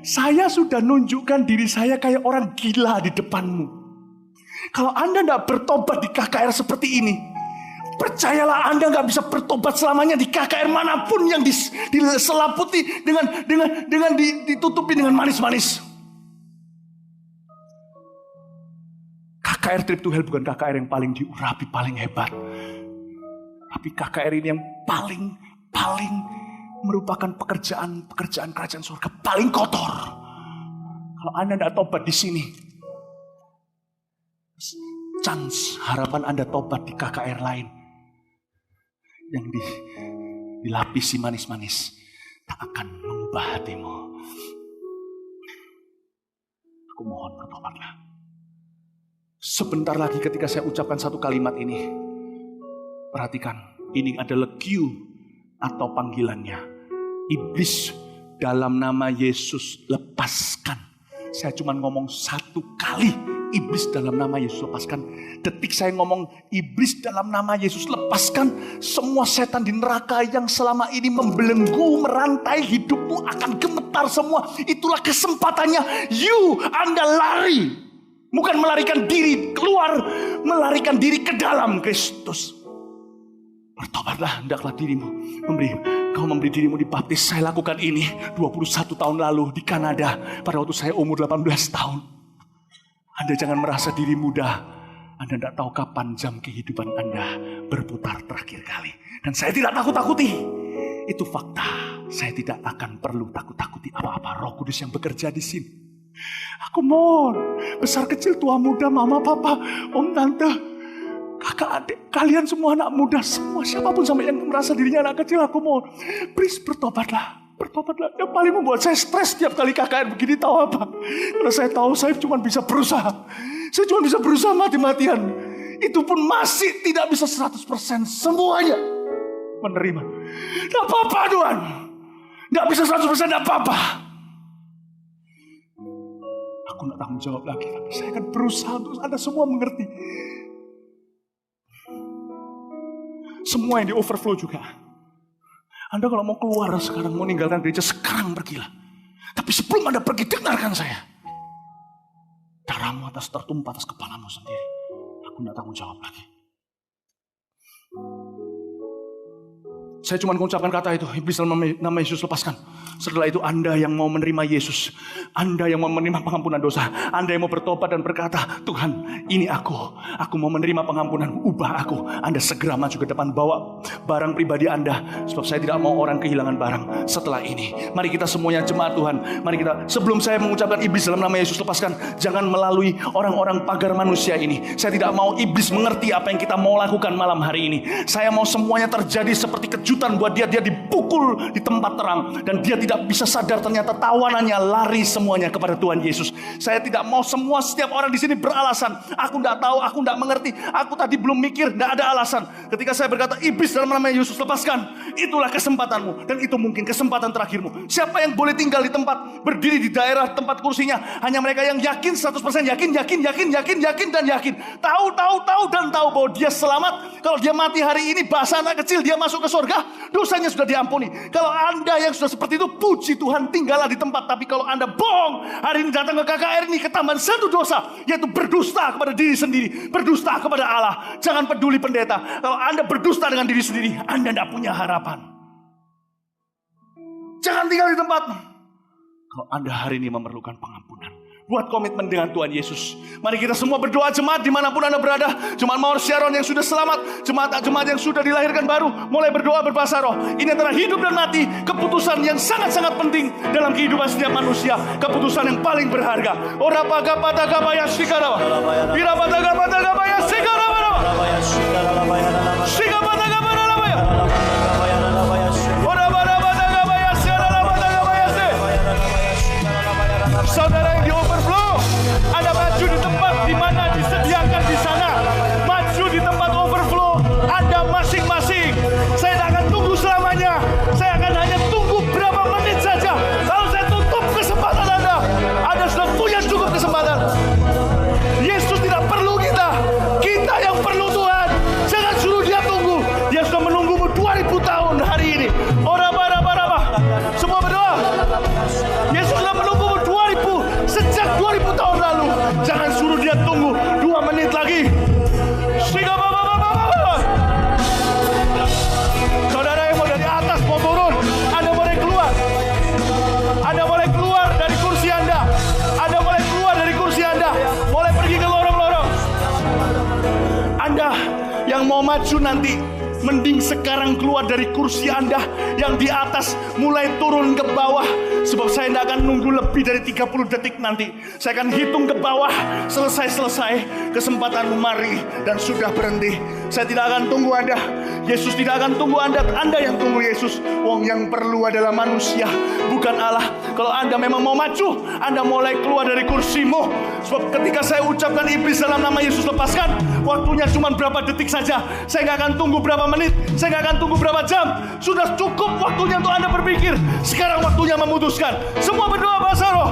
Saya sudah nunjukkan diri saya kayak orang gila di depanmu. Kalau Anda tidak bertobat di KKR seperti ini, percayalah Anda nggak bisa bertobat selamanya di KKR manapun yang diselaputi dengan ditutupi dengan manis-manis. KKR Trip to Hell bukan KKR yang paling diurapi, paling hebat. Tapi KKR ini yang paling merupakan pekerjaan kerajaan surga paling kotor. Kalau Anda tidak tobat di sini, chance harapan Anda tobat di KKR lain yang dilapisi manis-manis tak akan mengubah hatimu. Aku mohon bertobatlah. Sebentar lagi ketika saya ucapkan satu kalimat ini, perhatikan, ini adalah cue atau panggilannya. Iblis, dalam nama Yesus lepaskan. Saya cuma ngomong satu kali, iblis dalam nama Yesus lepaskan. Detik saya ngomong iblis dalam nama Yesus lepaskan, semua setan di neraka yang selama ini membelenggu, merantai hidupmu akan gemetar semua. Itulah kesempatannya. Anda lari, bukan melarikan diri keluar, melarikan diri ke dalam Kristus. Bertobatlah, hendaklah dirimu kau memberi dirimu dibaptis. Saya lakukan ini 21 tahun lalu di Kanada pada waktu saya umur 18 tahun. Anda jangan merasa diri muda. Anda tidak tahu kapan jam kehidupan Anda berputar terakhir kali. Dan saya tidak takut-takuti. Itu fakta. Saya tidak akan perlu takut-takuti apa-apa. Roh Kudus yang bekerja di sini. Aku mohon, besar kecil, tua muda, mama, papa, om, tante, kakak, adik, kalian semua anak muda, semua siapapun sampai yang merasa dirinya anak kecil, aku mohon, please bertobatlah. Yang paling membuat saya stres setiap kali KKR begini, tahu apa? Karena saya tahu saya cuma bisa berusaha. Saya cuma bisa berusaha mati-matian. Itu pun masih tidak bisa 100% semuanya menerima. Tidak apa-apa Tuhan. Tidak bisa 100% tidak apa-apa. Aku tidak tanggung jawab lagi, tapi saya akan berusaha untuk Anda semua mengerti. Semua yang di overflow juga. Anda kalau mau keluar sekarang, mau meninggalkan gereja, sekarang pergilah. Tapi sebelum Anda pergi, dengarkan saya. Darahmu tertumpah atas kepalamu sendiri. Aku tidak tanggung jawab lagi. Saya cuma mengucapkan kata itu, iblis dalam nama Yesus lepaskan. Setelah itu Anda yang mau menerima Yesus, Anda yang mau menerima pengampunan dosa, Anda yang mau bertobat dan berkata, Tuhan ini aku mau menerima pengampunan, ubah aku. Anda segera maju ke depan, bawa barang pribadi Anda, sebab saya tidak mau orang kehilangan barang setelah ini. Mari kita semuanya jemaat Tuhan, mari kita, sebelum saya mengucapkan iblis dalam nama Yesus lepaskan, jangan melalui orang-orang pagar manusia ini. Saya tidak mau iblis mengerti apa yang kita mau lakukan malam hari ini. Saya mau semuanya terjadi seperti kejutan buat dia dipukul di tempat terang dan dia tidak bisa sadar ternyata tawanannya lari semuanya kepada Tuhan Yesus. Saya tidak mau setiap orang di sini beralasan, aku tidak tahu, aku tidak mengerti, aku tadi belum mikir, tidak ada alasan. Ketika saya berkata iblis dalam nama Yesus lepaskan, itulah kesempatanmu dan itu mungkin kesempatan terakhirmu. Siapa yang boleh tinggal di tempat, berdiri di daerah tempat kursinya? Hanya mereka yang yakin 100%, yakin dan yakin. Tahu dan tahu bahwa dia selamat. Kalau dia mati hari ini, bahasa anak kecil, dia masuk ke surga. Dosanya sudah diampuni. Kalau Anda yang sudah seperti itu, puji Tuhan, tinggallah di tempat. Tapi kalau Anda bohong, hari ini datang ke KKR ini ketambahan satu dosa, yaitu berdusta kepada diri sendiri, berdusta kepada Allah. Jangan peduli pendeta. Kalau Anda berdusta dengan diri sendiri, Anda tidak punya harapan. Jangan tinggal di tempat. Kalau Anda hari ini memerlukan pengampunan, buat komitmen dengan Tuhan Yesus. Mari kita semua berdoa, jemaat dimanapun Anda berada. Jemaat Mawar Sharon yang sudah selamat, jemaat yang sudah dilahirkan baru, mulai berdoa berbahasa roh. Ini antara hidup dan mati, keputusan yang sangat-sangat penting dalam kehidupan setiap manusia, keputusan yang paling berharga. Saudara yang di overflow, Anda maju di tempat di mana disediakan di sana. Maju di tempat overflow Anda masing-masing. Saya tidak akan tunggu selamanya. Saya akan hanya tunggu berapa menit saja. Lalu saya tutup kesempatan Anda. Anda sudah punya cukup kesempatan. Yesus tidak perlu kita. Kita yang perlu Tuhan. Jangan suruh dia tunggu. Dia sudah maju nanti, mending sekarang keluar dari kursi Anda yang di atas, mulai turun ke bawah. Sebab saya tidak akan nunggu lebih dari 30 detik nanti. Saya akan hitung ke bawah, selesai kesempatanmu mari, dan sudah berhenti. Saya tidak akan tunggu Anda. Yesus tidak akan tunggu Anda. Anda yang tunggu Yesus. Wong yang perlu adalah manusia, bukan Allah. Kalau Anda memang mau maju, Anda mulai keluar dari kursimu. Sebab ketika saya ucapkan iblis dalam nama Yesus lepaskan, waktunya cuma berapa detik saja. Saya nggak akan tunggu berapa menit, saya nggak akan tunggu berapa jam. Sudah cukup waktunya untuk Anda berpikir. Sekarang waktunya memutuskan. Semua berdoa bahasa roh.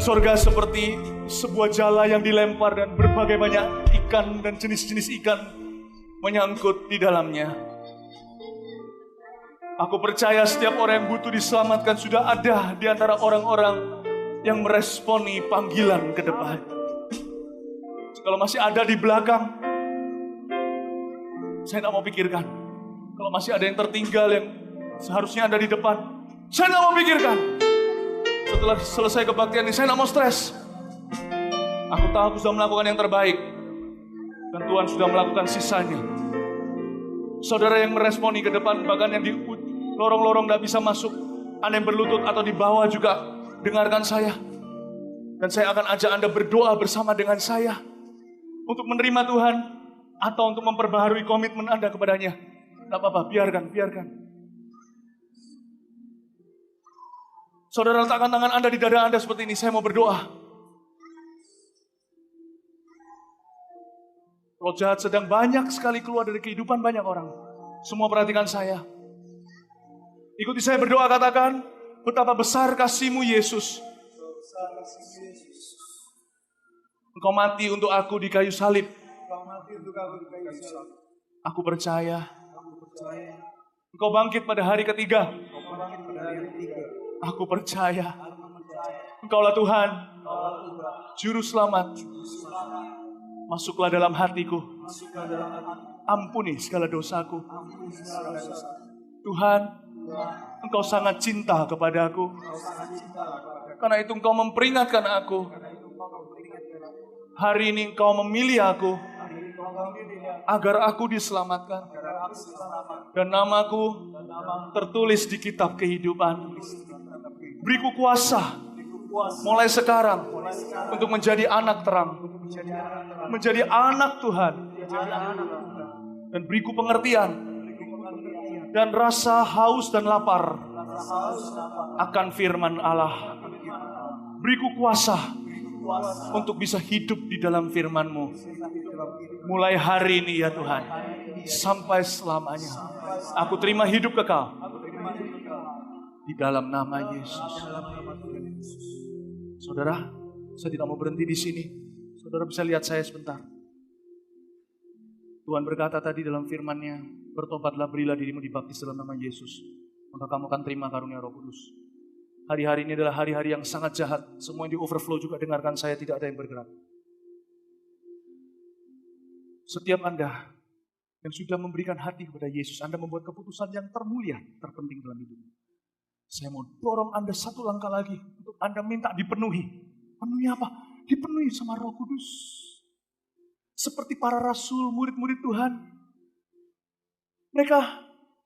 sorga seperti sebuah jala yang dilempar dan berbagai banyak ikan dan jenis-jenis ikan menyangkut di dalamnya. Aku percaya setiap orang yang butuh diselamatkan sudah ada di antara orang-orang yang meresponi panggilan ke depan. Kalau masih ada di belakang, saya tidak mau pikirkan. Kalau masih ada yang tertinggal yang seharusnya ada di depan, saya tidak mau pikirkan. Setelah selesai kebaktian ini, saya tidak mau stres. Aku tahu aku sudah melakukan yang terbaik. Dan Tuhan sudah melakukan sisanya. Saudara yang meresponi ke depan, bahkan yang di lorong-lorong tidak bisa masuk, Anda yang berlutut atau di bawah juga, dengarkan saya. Dan saya akan ajak Anda berdoa bersama dengan saya. Untuk menerima Tuhan, atau untuk memperbaharui komitmen Anda kepadanya. Tidak apa-apa, biarkan. Saudara, letakkan tangan Anda di dada Anda seperti ini. Saya mau berdoa. Roh jahat sedang banyak sekali keluar dari kehidupan banyak orang. Semua perhatikan saya. Ikuti saya berdoa, katakan, betapa besar kasih-Mu Yesus. Engkau mati untuk aku di kayu salib. Aku percaya. Engkau bangkit pada hari ketiga. Aku percaya. Engkaulah Tuhan, Juru Selamat. Masuklah dalam hatiku. Ampuni segala dosaku. Tuhan, Engkau sangat cinta kepadaku. Karena itu Engkau memperingatkan aku. Hari ini Engkau memilih aku agar aku diselamatkan. Dan namaku tertulis di kitab kehidupan. Beriku kuasa mulai sekarang untuk menjadi anak terang, menjadi anak Tuhan. Dan beriku pengertian dan rasa haus dan lapar akan firman Allah. Beriku kuasa untuk bisa hidup di dalam firman-Mu. Mulai hari ini ya Tuhan, sampai selamanya. Aku terima hidup kekal di dalam nama Yesus. Saudara, saya tidak mau berhenti di sini. Saudara bisa lihat saya sebentar. Tuhan berkata tadi dalam firman-Nya, bertobatlah, berilah dirimu dibaptis dalam nama Yesus, maka kamu akan terima karunia Roh Kudus. Hari-hari ini adalah hari-hari yang sangat jahat. Semua yang di overflow juga dengarkan saya, tidak ada yang bergerak. Setiap Anda yang sudah memberikan hati kepada Yesus, Anda membuat keputusan yang termulia, terpenting dalam hidup. Saya mau dorong Anda satu langkah lagi untuk Anda minta dipenuhi. Penuhi apa? Dipenuhi sama Roh Kudus. Seperti para rasul, murid-murid Tuhan. Mereka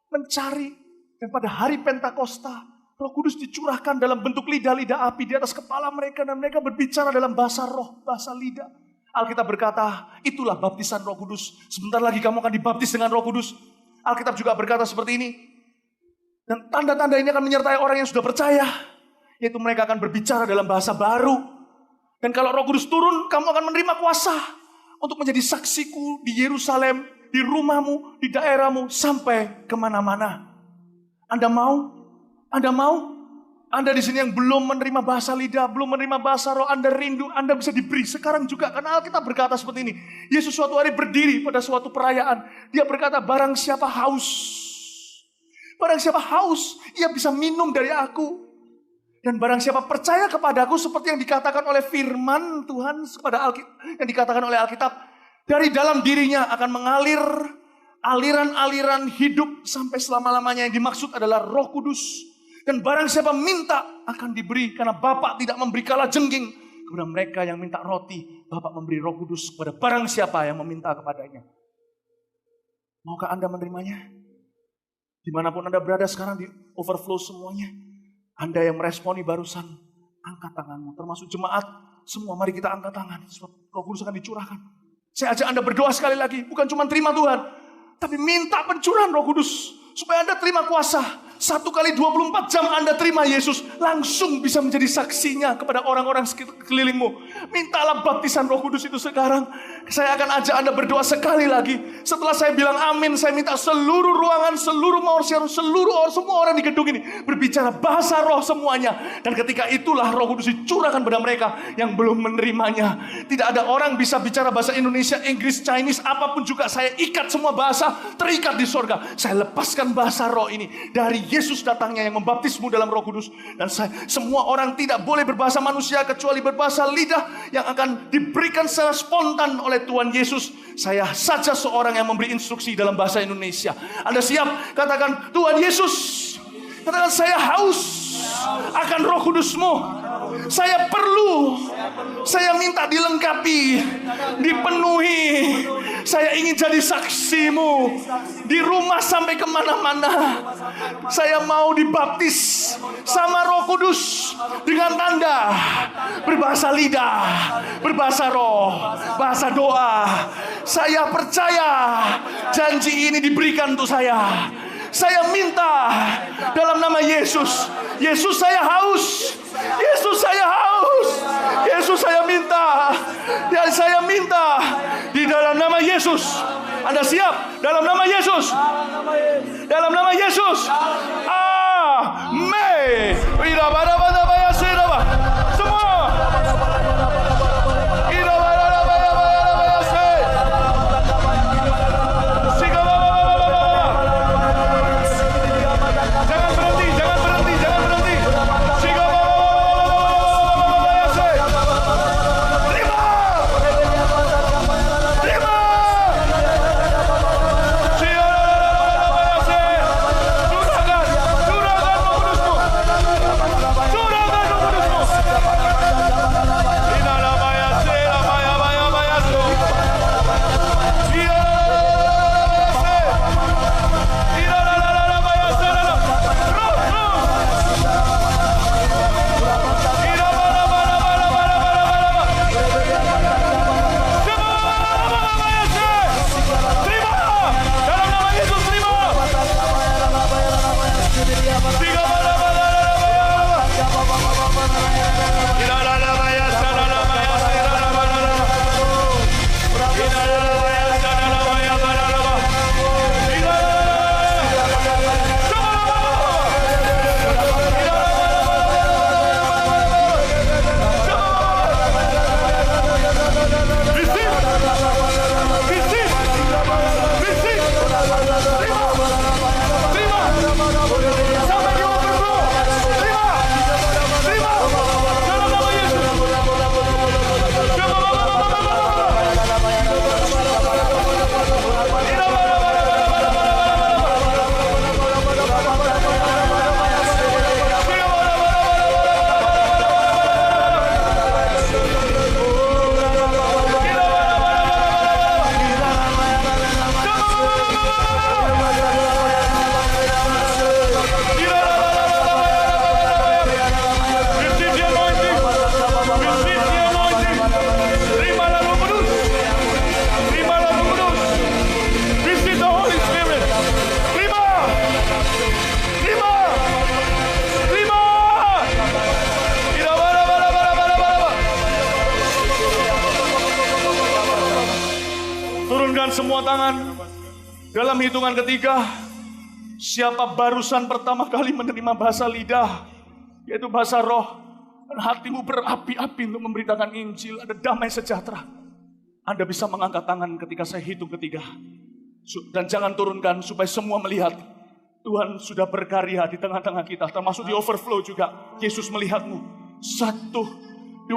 mencari, dan pada hari Pentakosta, Roh Kudus dicurahkan dalam bentuk lidah-lidah api di atas kepala mereka, dan mereka berbicara dalam bahasa roh, bahasa lidah. Alkitab berkata, itulah baptisan Roh Kudus. Sebentar lagi kamu akan dibaptis dengan Roh Kudus. Alkitab juga berkata seperti ini. Dan tanda-tanda ini akan menyertai orang yang sudah percaya. Yaitu mereka akan berbicara dalam bahasa baru. Dan kalau Roh Kudus turun, kamu akan menerima kuasa untuk menjadi saksiku di Yerusalem, di rumahmu, di daerahmu, sampai kemana-mana. Anda mau? Anda mau? Anda di sini yang belum menerima bahasa lidah, belum menerima bahasa roh, Anda rindu, Anda bisa diberi sekarang juga. Karena Alkitab berkata seperti ini. Yesus suatu hari berdiri pada suatu perayaan. Dia berkata, barang siapa haus. Barang siapa haus, ia bisa minum dari aku. Dan barang siapa percaya kepadaku, seperti yang dikatakan oleh firman Tuhan, yang dikatakan oleh Alkitab, dari dalam dirinya akan mengalir aliran-aliran hidup sampai selama-lamanya. Yang dimaksud adalah Roh Kudus. Dan barang siapa minta akan diberi, karena Bapa tidak memberi kalajengking kepada mereka yang minta roti. Bapa memberi Roh Kudus kepada barang siapa yang meminta kepadanya. Maukah Anda menerimanya? Dimanapun Anda berada sekarang, di overflow semuanya. Anda yang meresponi barusan, angkat tanganmu. Termasuk jemaat, semua mari kita angkat tangan. Sebab Roh Kudus akan dicurahkan. Saya ajak Anda berdoa sekali lagi. Bukan cuma terima Tuhan, tapi minta pencurahan Roh Kudus. Supaya Anda terima kuasa. 1 kali 24 jam Anda terima Yesus, langsung bisa menjadi saksinya kepada orang-orang sekelilingmu. Mintalah baptisan Roh Kudus itu sekarang. Saya akan ajak Anda berdoa sekali lagi. Setelah saya bilang amin, saya minta seluruh ruangan, seluruh semua orang di gedung ini berbicara bahasa roh semuanya. Dan ketika itulah Roh Kudus dicurahkan pada mereka yang belum menerimanya. Tidak ada orang bisa bicara bahasa Indonesia, Inggris, Chinese, apapun juga. Saya ikat semua bahasa, terikat di sorga. Saya lepaskan bahasa roh ini dari Yesus datangnya yang membaptismu dalam Roh Kudus. Dan semua orang tidak boleh berbahasa manusia kecuali berbahasa lidah yang akan diberikan secara spontan oleh Tuhan Yesus. Saya saja seorang yang memberi instruksi dalam bahasa Indonesia. Anda siap? Katakan, Tuhan Yesus, katakan, saya haus akan Roh Kudus-Mu. Saya perlu, saya minta dilengkapi, dipenuhi. Saya ingin jadi saksi-Mu di rumah sampai kemana-mana. Saya mau dibaptis sama Roh Kudus dengan tanda berbahasa lidah, berbahasa roh, bahasa doa. Saya percaya janji ini diberikan untuk saya. Saya minta dalam nama Yesus. Yesus, saya haus. Yesus, saya haus. Yesus, saya minta. Dan saya minta di dalam nama Yesus. Anda siap? Dalam nama Yesus. Dalam nama Yesus. Amin. Semua. Semua tangan dalam hitungan ketiga. Siapa barusan pertama kali menerima bahasa lidah, yaitu bahasa roh, dan hatimu berapi-api untuk memberitakan Injil, ada damai sejahtera, Anda bisa mengangkat tangan ketika saya hitung ketiga. Dan jangan turunkan supaya semua melihat Tuhan sudah berkarya di tengah-tengah kita, termasuk di overflow juga. Yesus melihatmu. 1, 2,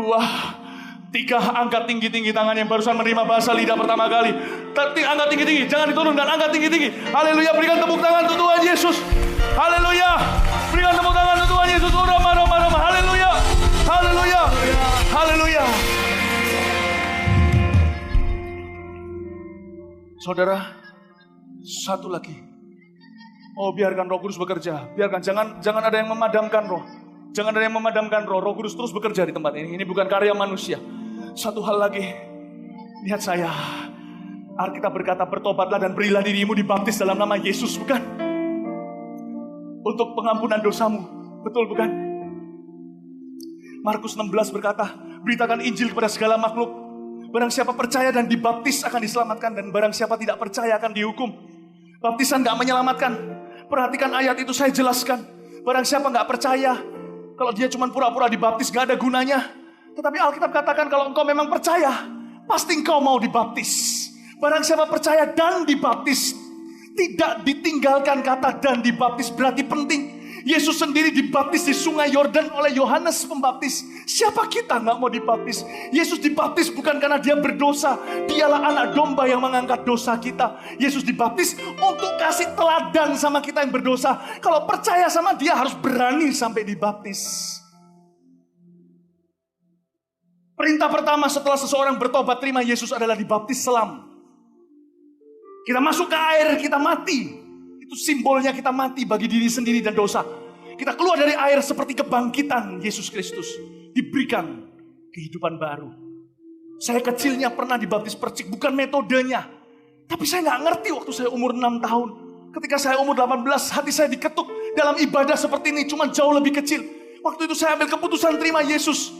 3, angkat tinggi-tinggi tangan yang barusan menerima bahasa lidah pertama kali. Angkat tinggi-tinggi, jangan diturunkan, angkat tinggi-tinggi. Haleluya, berikan tepuk tangan untuk Tuhan Yesus. Haleluya, berikan tepuk tangan untuk Tuhan Yesus. Haleluya, haleluya, haleluya. Saudara, satu lagi. Oh, biarkan Roh Kudus bekerja. Biarkan, jangan ada yang memadamkan roh. Jangan ada yang memadamkan roh. Roh Kudus terus bekerja di tempat ini. Ini bukan karya manusia. Satu hal lagi. Lihat saya. Alkitab berkata, bertobatlah dan berilah dirimu dibaptis dalam nama Yesus, bukan? untuk pengampunan dosamu. Betul bukan? Markus 16 berkata, beritakan Injil kepada segala makhluk. Barang siapa percaya dan dibaptis akan diselamatkan, dan barang siapa tidak percaya akan dihukum. Baptisan gak menyelamatkan. Perhatikan ayat itu saya jelaskan. Barang siapa gak percaya, kalau dia cuma pura-pura dibaptis gak ada gunanya. Tetapi Alkitab katakan kalau engkau memang percaya, pasti engkau mau dibaptis. Barang siapa percaya dan dibaptis, tidak ditinggalkan kata dan dibaptis, berarti penting. Yesus sendiri dibaptis di sungai Yordan oleh Yohanes Pembaptis. Siapa kita gak mau dibaptis? Yesus dibaptis bukan karena dia berdosa. Dialah anak domba yang mengangkat dosa kita. Yesus dibaptis untuk kasih teladan sama kita yang berdosa. Kalau percaya sama dia harus berani sampai dibaptis. Perintah pertama setelah seseorang bertobat terima Yesus adalah dibaptis selam. Kita masuk ke air, kita mati. Itu simbolnya kita mati bagi diri sendiri dan dosa. Kita keluar dari air seperti kebangkitan Yesus Kristus. Diberikan kehidupan baru. Saya kecilnya pernah dibaptis percik, bukan metodenya. Tapi saya gak ngerti waktu saya umur 6 tahun. Ketika saya umur 18, hati saya diketuk dalam ibadah seperti ini, cuma jauh lebih kecil. Waktu itu saya ambil keputusan terima Yesus.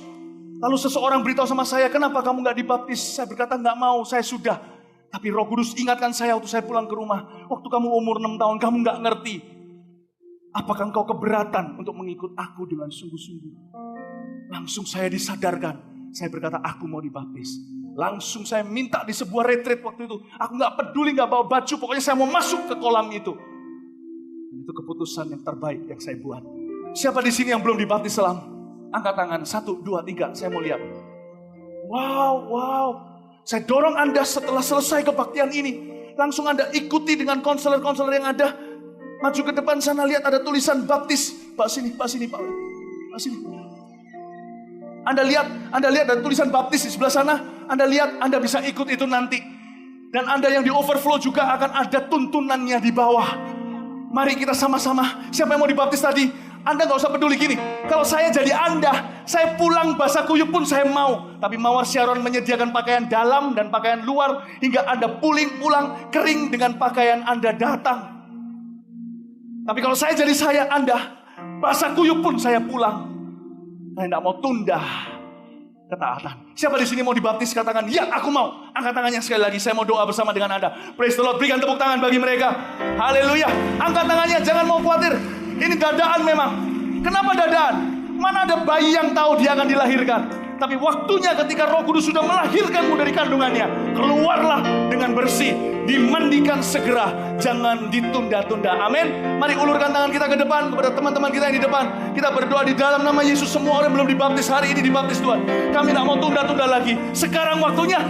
Lalu seseorang beritahu sama saya, kenapa kamu gak dibaptis? Saya berkata gak mau, saya sudah. Tapi Roh Kudus ingatkan saya waktu saya pulang ke rumah. Waktu kamu umur 6 tahun, kamu gak ngerti. Apakah engkau keberatan untuk mengikut aku dengan sungguh-sungguh? Langsung saya disadarkan. Saya berkata, aku mau dibaptis. Langsung saya minta di sebuah retreat waktu itu. Aku gak peduli, gak bawa baju. Pokoknya saya mau masuk ke kolam itu. Dan itu keputusan yang terbaik yang saya buat. Siapa di sini yang belum dibaptis selam? Angkat tangan, 1, 2, 3, saya mau lihat. Wow. Saya dorong Anda setelah selesai kebaktian ini. Langsung Anda ikuti dengan konselor-konselor yang ada. Maju ke depan sana, lihat ada tulisan baptis. Pak sini, Pak sini. Anda lihat ada tulisan baptis di sebelah sana. Anda lihat, Anda bisa ikut itu nanti. Dan Anda yang di overflow juga akan ada tuntunannya di bawah. Mari kita sama-sama. Siapa yang mau dibaptis tadi? Anda gak usah peduli gini. Kalau saya jadi Anda, saya pulang basah kuyup pun saya mau. Tapi Mawar Syaron menyediakan pakaian dalam dan pakaian luar. Hingga Anda pulang kering dengan pakaian Anda datang. Tapi kalau saya jadi Anda, basah kuyup pun saya pulang. Saya gak mau tunda ketaatan. Siapa di sini mau dibaptis? Katakan, ya aku mau. Angkat tangannya sekali lagi. Saya mau doa bersama dengan Anda. Praise the Lord. Berikan tepuk tangan bagi mereka. Haleluya. Angkat tangannya. Jangan mau khawatir. Ini dadaan memang. Kenapa dadaan? Mana ada bayi yang tahu dia akan dilahirkan? Tapi waktunya ketika Roh Kudus sudah melahirkanmu dari kandungannya, keluarlah dengan bersih, dimandikan segera, jangan ditunda-tunda. Amin. Mari ulurkan tangan kita ke depan kepada teman-teman kita yang di depan. Kita berdoa di dalam nama Yesus. Semua orang yang belum dibaptis hari ini dibaptis Tuhan. Kami tidak mau tunda-tunda lagi. Sekarang waktunya.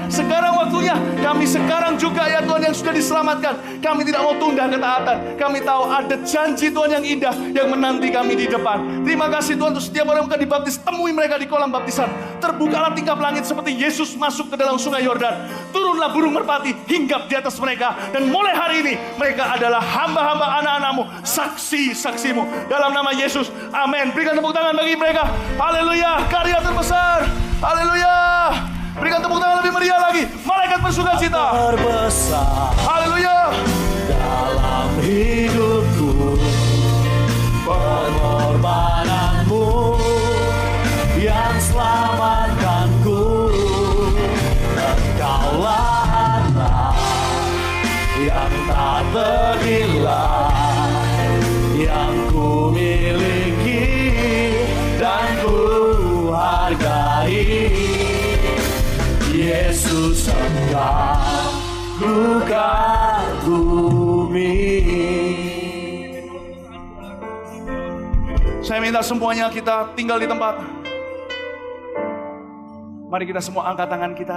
Kami sekarang juga ya Tuhan yang sudah diselamatkan. Kami tidak mau tunda ketaatan. Kami tahu ada janji Tuhan yang indah yang menanti kami di depan. Terima kasih Tuhan untuk setiap orang yang akan dibaptis. Temui mereka di kolam baptisan. Terbukalah tingkap langit seperti Yesus masuk ke dalam sungai Yordan. Turunlah burung merpati hinggap di atas mereka. Dan mulai hari ini mereka adalah hamba-hamba anak-anakmu, saksi-saksimu. Dalam nama Yesus, amin. Berikan tepuk tangan bagi mereka. Haleluya, karya terbesar. Haleluya. Berikan tepuk tangan lebih meriah lagi. Malaikat bersukacita. Terbesar. Haleluya. Dalam hidupku, pengorbananmu yang selamatkanku. Engkaulah anak yang tak ternilai, yang ku miliki dan ku hargai. Yesus engkau bukan bumi. Saya minta semuanya kita tinggal di tempat. Mari kita semua angkat tangan kita.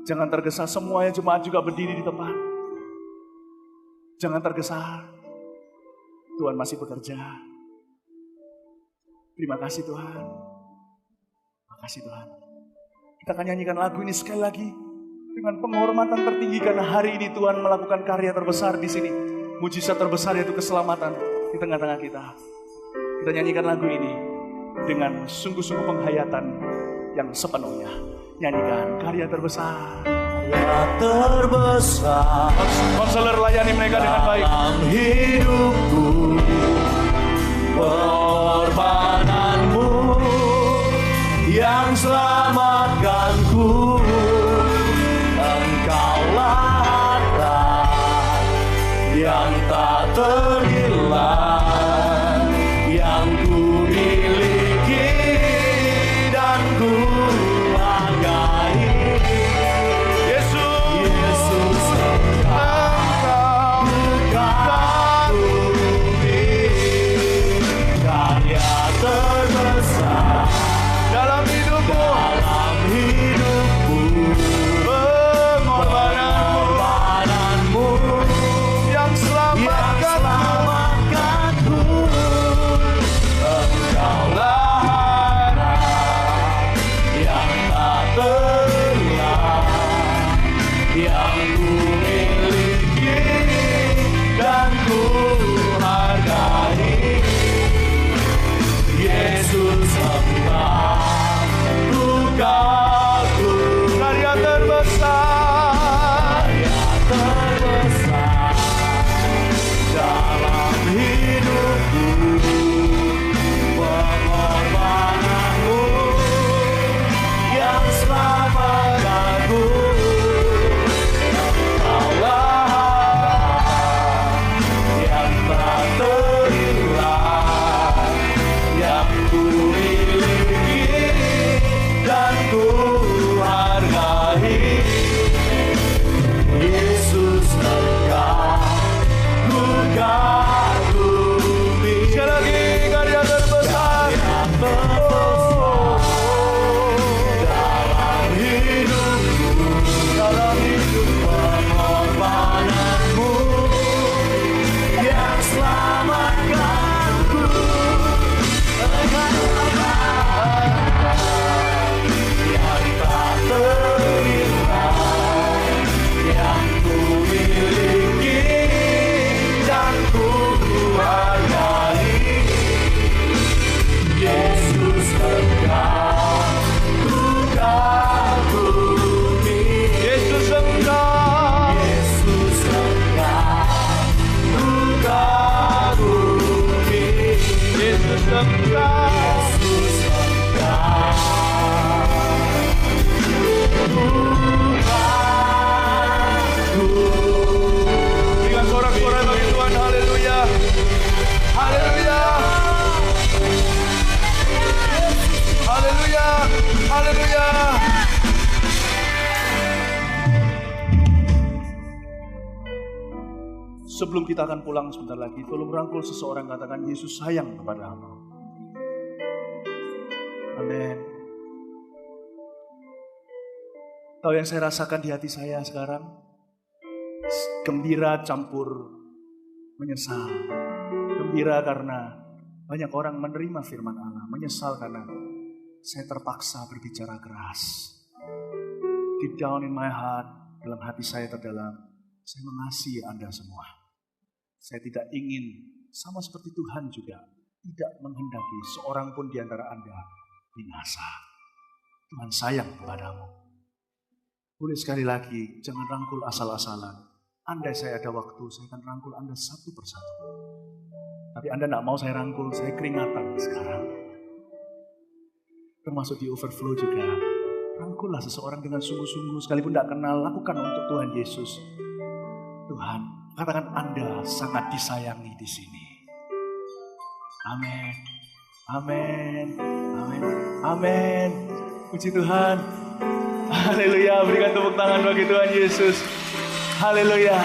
Jangan tergesa, semuanya jemaat juga berdiri di tempat. Jangan tergesa. Tuhan masih bekerja. Terima kasih Tuhan. Terima kasih Tuhan. Kita akan nyanyikan lagu ini sekali lagi dengan penghormatan tertinggi karena hari ini Tuhan melakukan karya terbesar di sini. Mujizat terbesar yaitu keselamatan di tengah-tengah kita. Kita nyanyikan lagu ini dengan sungguh-sungguh penghayatan yang sepenuhnya. Nyanyikan karya terbesar. terbesar Konselor layani mereka dengan baik. dalam hidupku. Pengorbananmu yang selamatkanku. Engkaulah harta yang tak ternilai yang ku miliki dan ku hargai. Yesus engkau bumi, karya terbesar Dalam hidupmu, pengorbananmu yang selamatkanku. Engkaulah harta yang tak ternilai yang ku miliki dan ku hargai. Yesus engkau ku kagumi, karya terbesar. Dalam hidupku. Pengorbananmu yang selamatkanku. Engkaulah yang tak ternilai yang ku miliki dan ku hargai. Yesus engkau ku kagumi. Sekali lagi, karya terbesar. Dalam hidupku, pengorbananmu yang selamatkanku. Yang tak ternilai yang ku miliki dan ku hargai. Yesus engkau ku kagumi. Yesus engkau. Yesus engkau ku kagumi. Yesus engkau. Yesus engkau Dengan sorak-sorai bagi Tuhan, haleluya. Haleluya. Haleluya. Haleluya. Sebelum kita akan pulang sebentar lagi, tolong rangkul seseorang, katakan Yesus sayang kepadamu. Amin. Tahu yang saya rasakan di hati saya sekarang? Gembira campur menyesal. Gembira karena banyak orang menerima firman Allah. Menyesal karena saya terpaksa berbicara keras. Deep down in my heart, dalam hati saya terdalam, saya mengasihi Anda semua. Saya tidak ingin, sama seperti Tuhan juga, tidak menghendaki seorang pun di antara Anda binasa. Tuhan sayang kepadamu. Boleh sekali lagi, jangan rangkul asal-asalan. Andai saya ada waktu, saya akan rangkul Anda satu persatu. Tapi Anda tidak mau saya rangkul, saya keringatan sekarang. Termasuk di overflow juga. Rangkullah seseorang dengan sungguh-sungguh, sekalipun tidak kenal, lakukan untuk Tuhan Yesus. Tuhan, katakan Anda sangat disayangi di sini. Amin. Amin. Amin. Amin. Puji Tuhan. Haleluya, berikan tepuk tangan bagi Tuhan Yesus. Haleluya.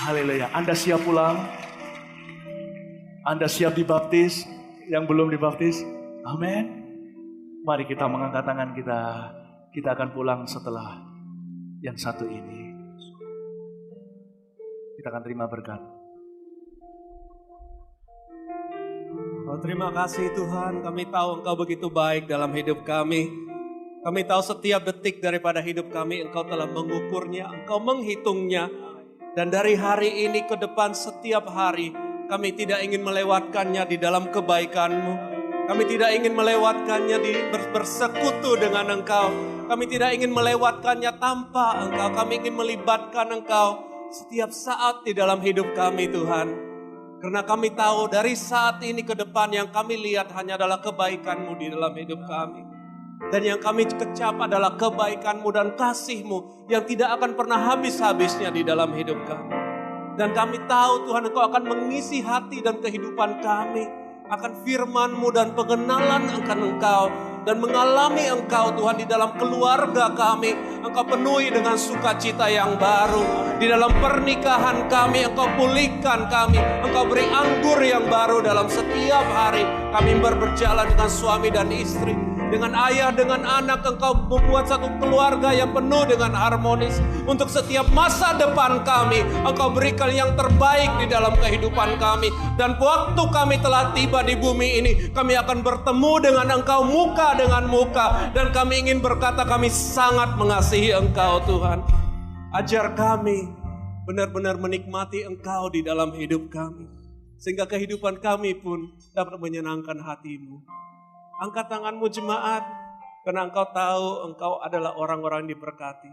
Haleluya. Anda siap pulang? Anda siap dibaptis? Yang belum dibaptis? Amin. Mari kita mengangkat tangan kita. Kita akan pulang setelah yang satu ini. Kita akan terima berkat. Oh, terima kasih Tuhan, kami tahu Engkau begitu baik dalam hidup kami. Kami tahu setiap detik daripada hidup kami Engkau telah mengukurnya, Engkau menghitungnya. Dan dari hari ini ke depan setiap hari kami tidak ingin melewatkannya di dalam kebaikan-Mu. Kami tidak ingin melewatkannya di bersekutu dengan Engkau. Kami tidak ingin melewatkannya tanpa Engkau. Kami ingin melibatkan Engkau setiap saat di dalam hidup kami Tuhan. Karena kami tahu dari saat ini ke depan yang kami lihat hanya adalah kebaikan-Mu di dalam hidup kami. Dan yang kami kecap adalah kebaikan-Mu dan kasih-Mu yang tidak akan pernah habis-habisnya di dalam hidup kami. Dan kami tahu Tuhan Engkau akan mengisi hati dan kehidupan kami akan firman-Mu dan pengenalan akan Engkau. Dan mengalami Engkau Tuhan di dalam keluarga kami. Engkau penuhi dengan sukacita yang baru. Di dalam pernikahan kami Engkau pulihkan kami. Engkau beri anggur yang baru dalam setiap hari. Kami berjalan dengan suami dan istri. Dengan ayah, dengan anak, Engkau membuat satu keluarga yang penuh dengan harmonis. Untuk setiap masa depan kami, Engkau berikan yang terbaik di dalam kehidupan kami. Dan waktu kami telah tiba di bumi ini, kami akan bertemu dengan Engkau muka dengan muka. Dan kami ingin berkata kami sangat mengasihi Engkau Tuhan. Ajar kami benar-benar menikmati Engkau di dalam hidup kami. Sehingga kehidupan kami pun dapat menyenangkan hati-Mu. Angkat tanganmu jemaat, karena Engkau tahu Engkau adalah orang-orang yang diberkati.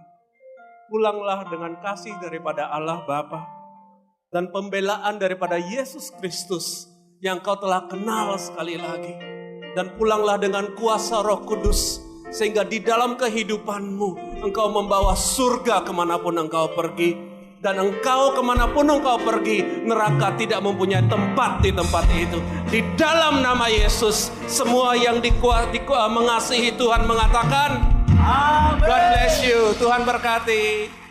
Pulanglah dengan kasih daripada Allah Bapa dan pembelaan daripada Yesus Kristus yang Engkau telah kenal sekali lagi. Dan pulanglah dengan kuasa Roh Kudus, sehingga di dalam kehidupanmu Engkau membawa surga kemanapun Engkau pergi. Dan Engkau kemanapun Engkau pergi, neraka tidak mempunyai tempat di tempat itu. Di dalam nama Yesus, semua yang mengasihi Tuhan mengatakan, Amen. God bless you. Tuhan berkati.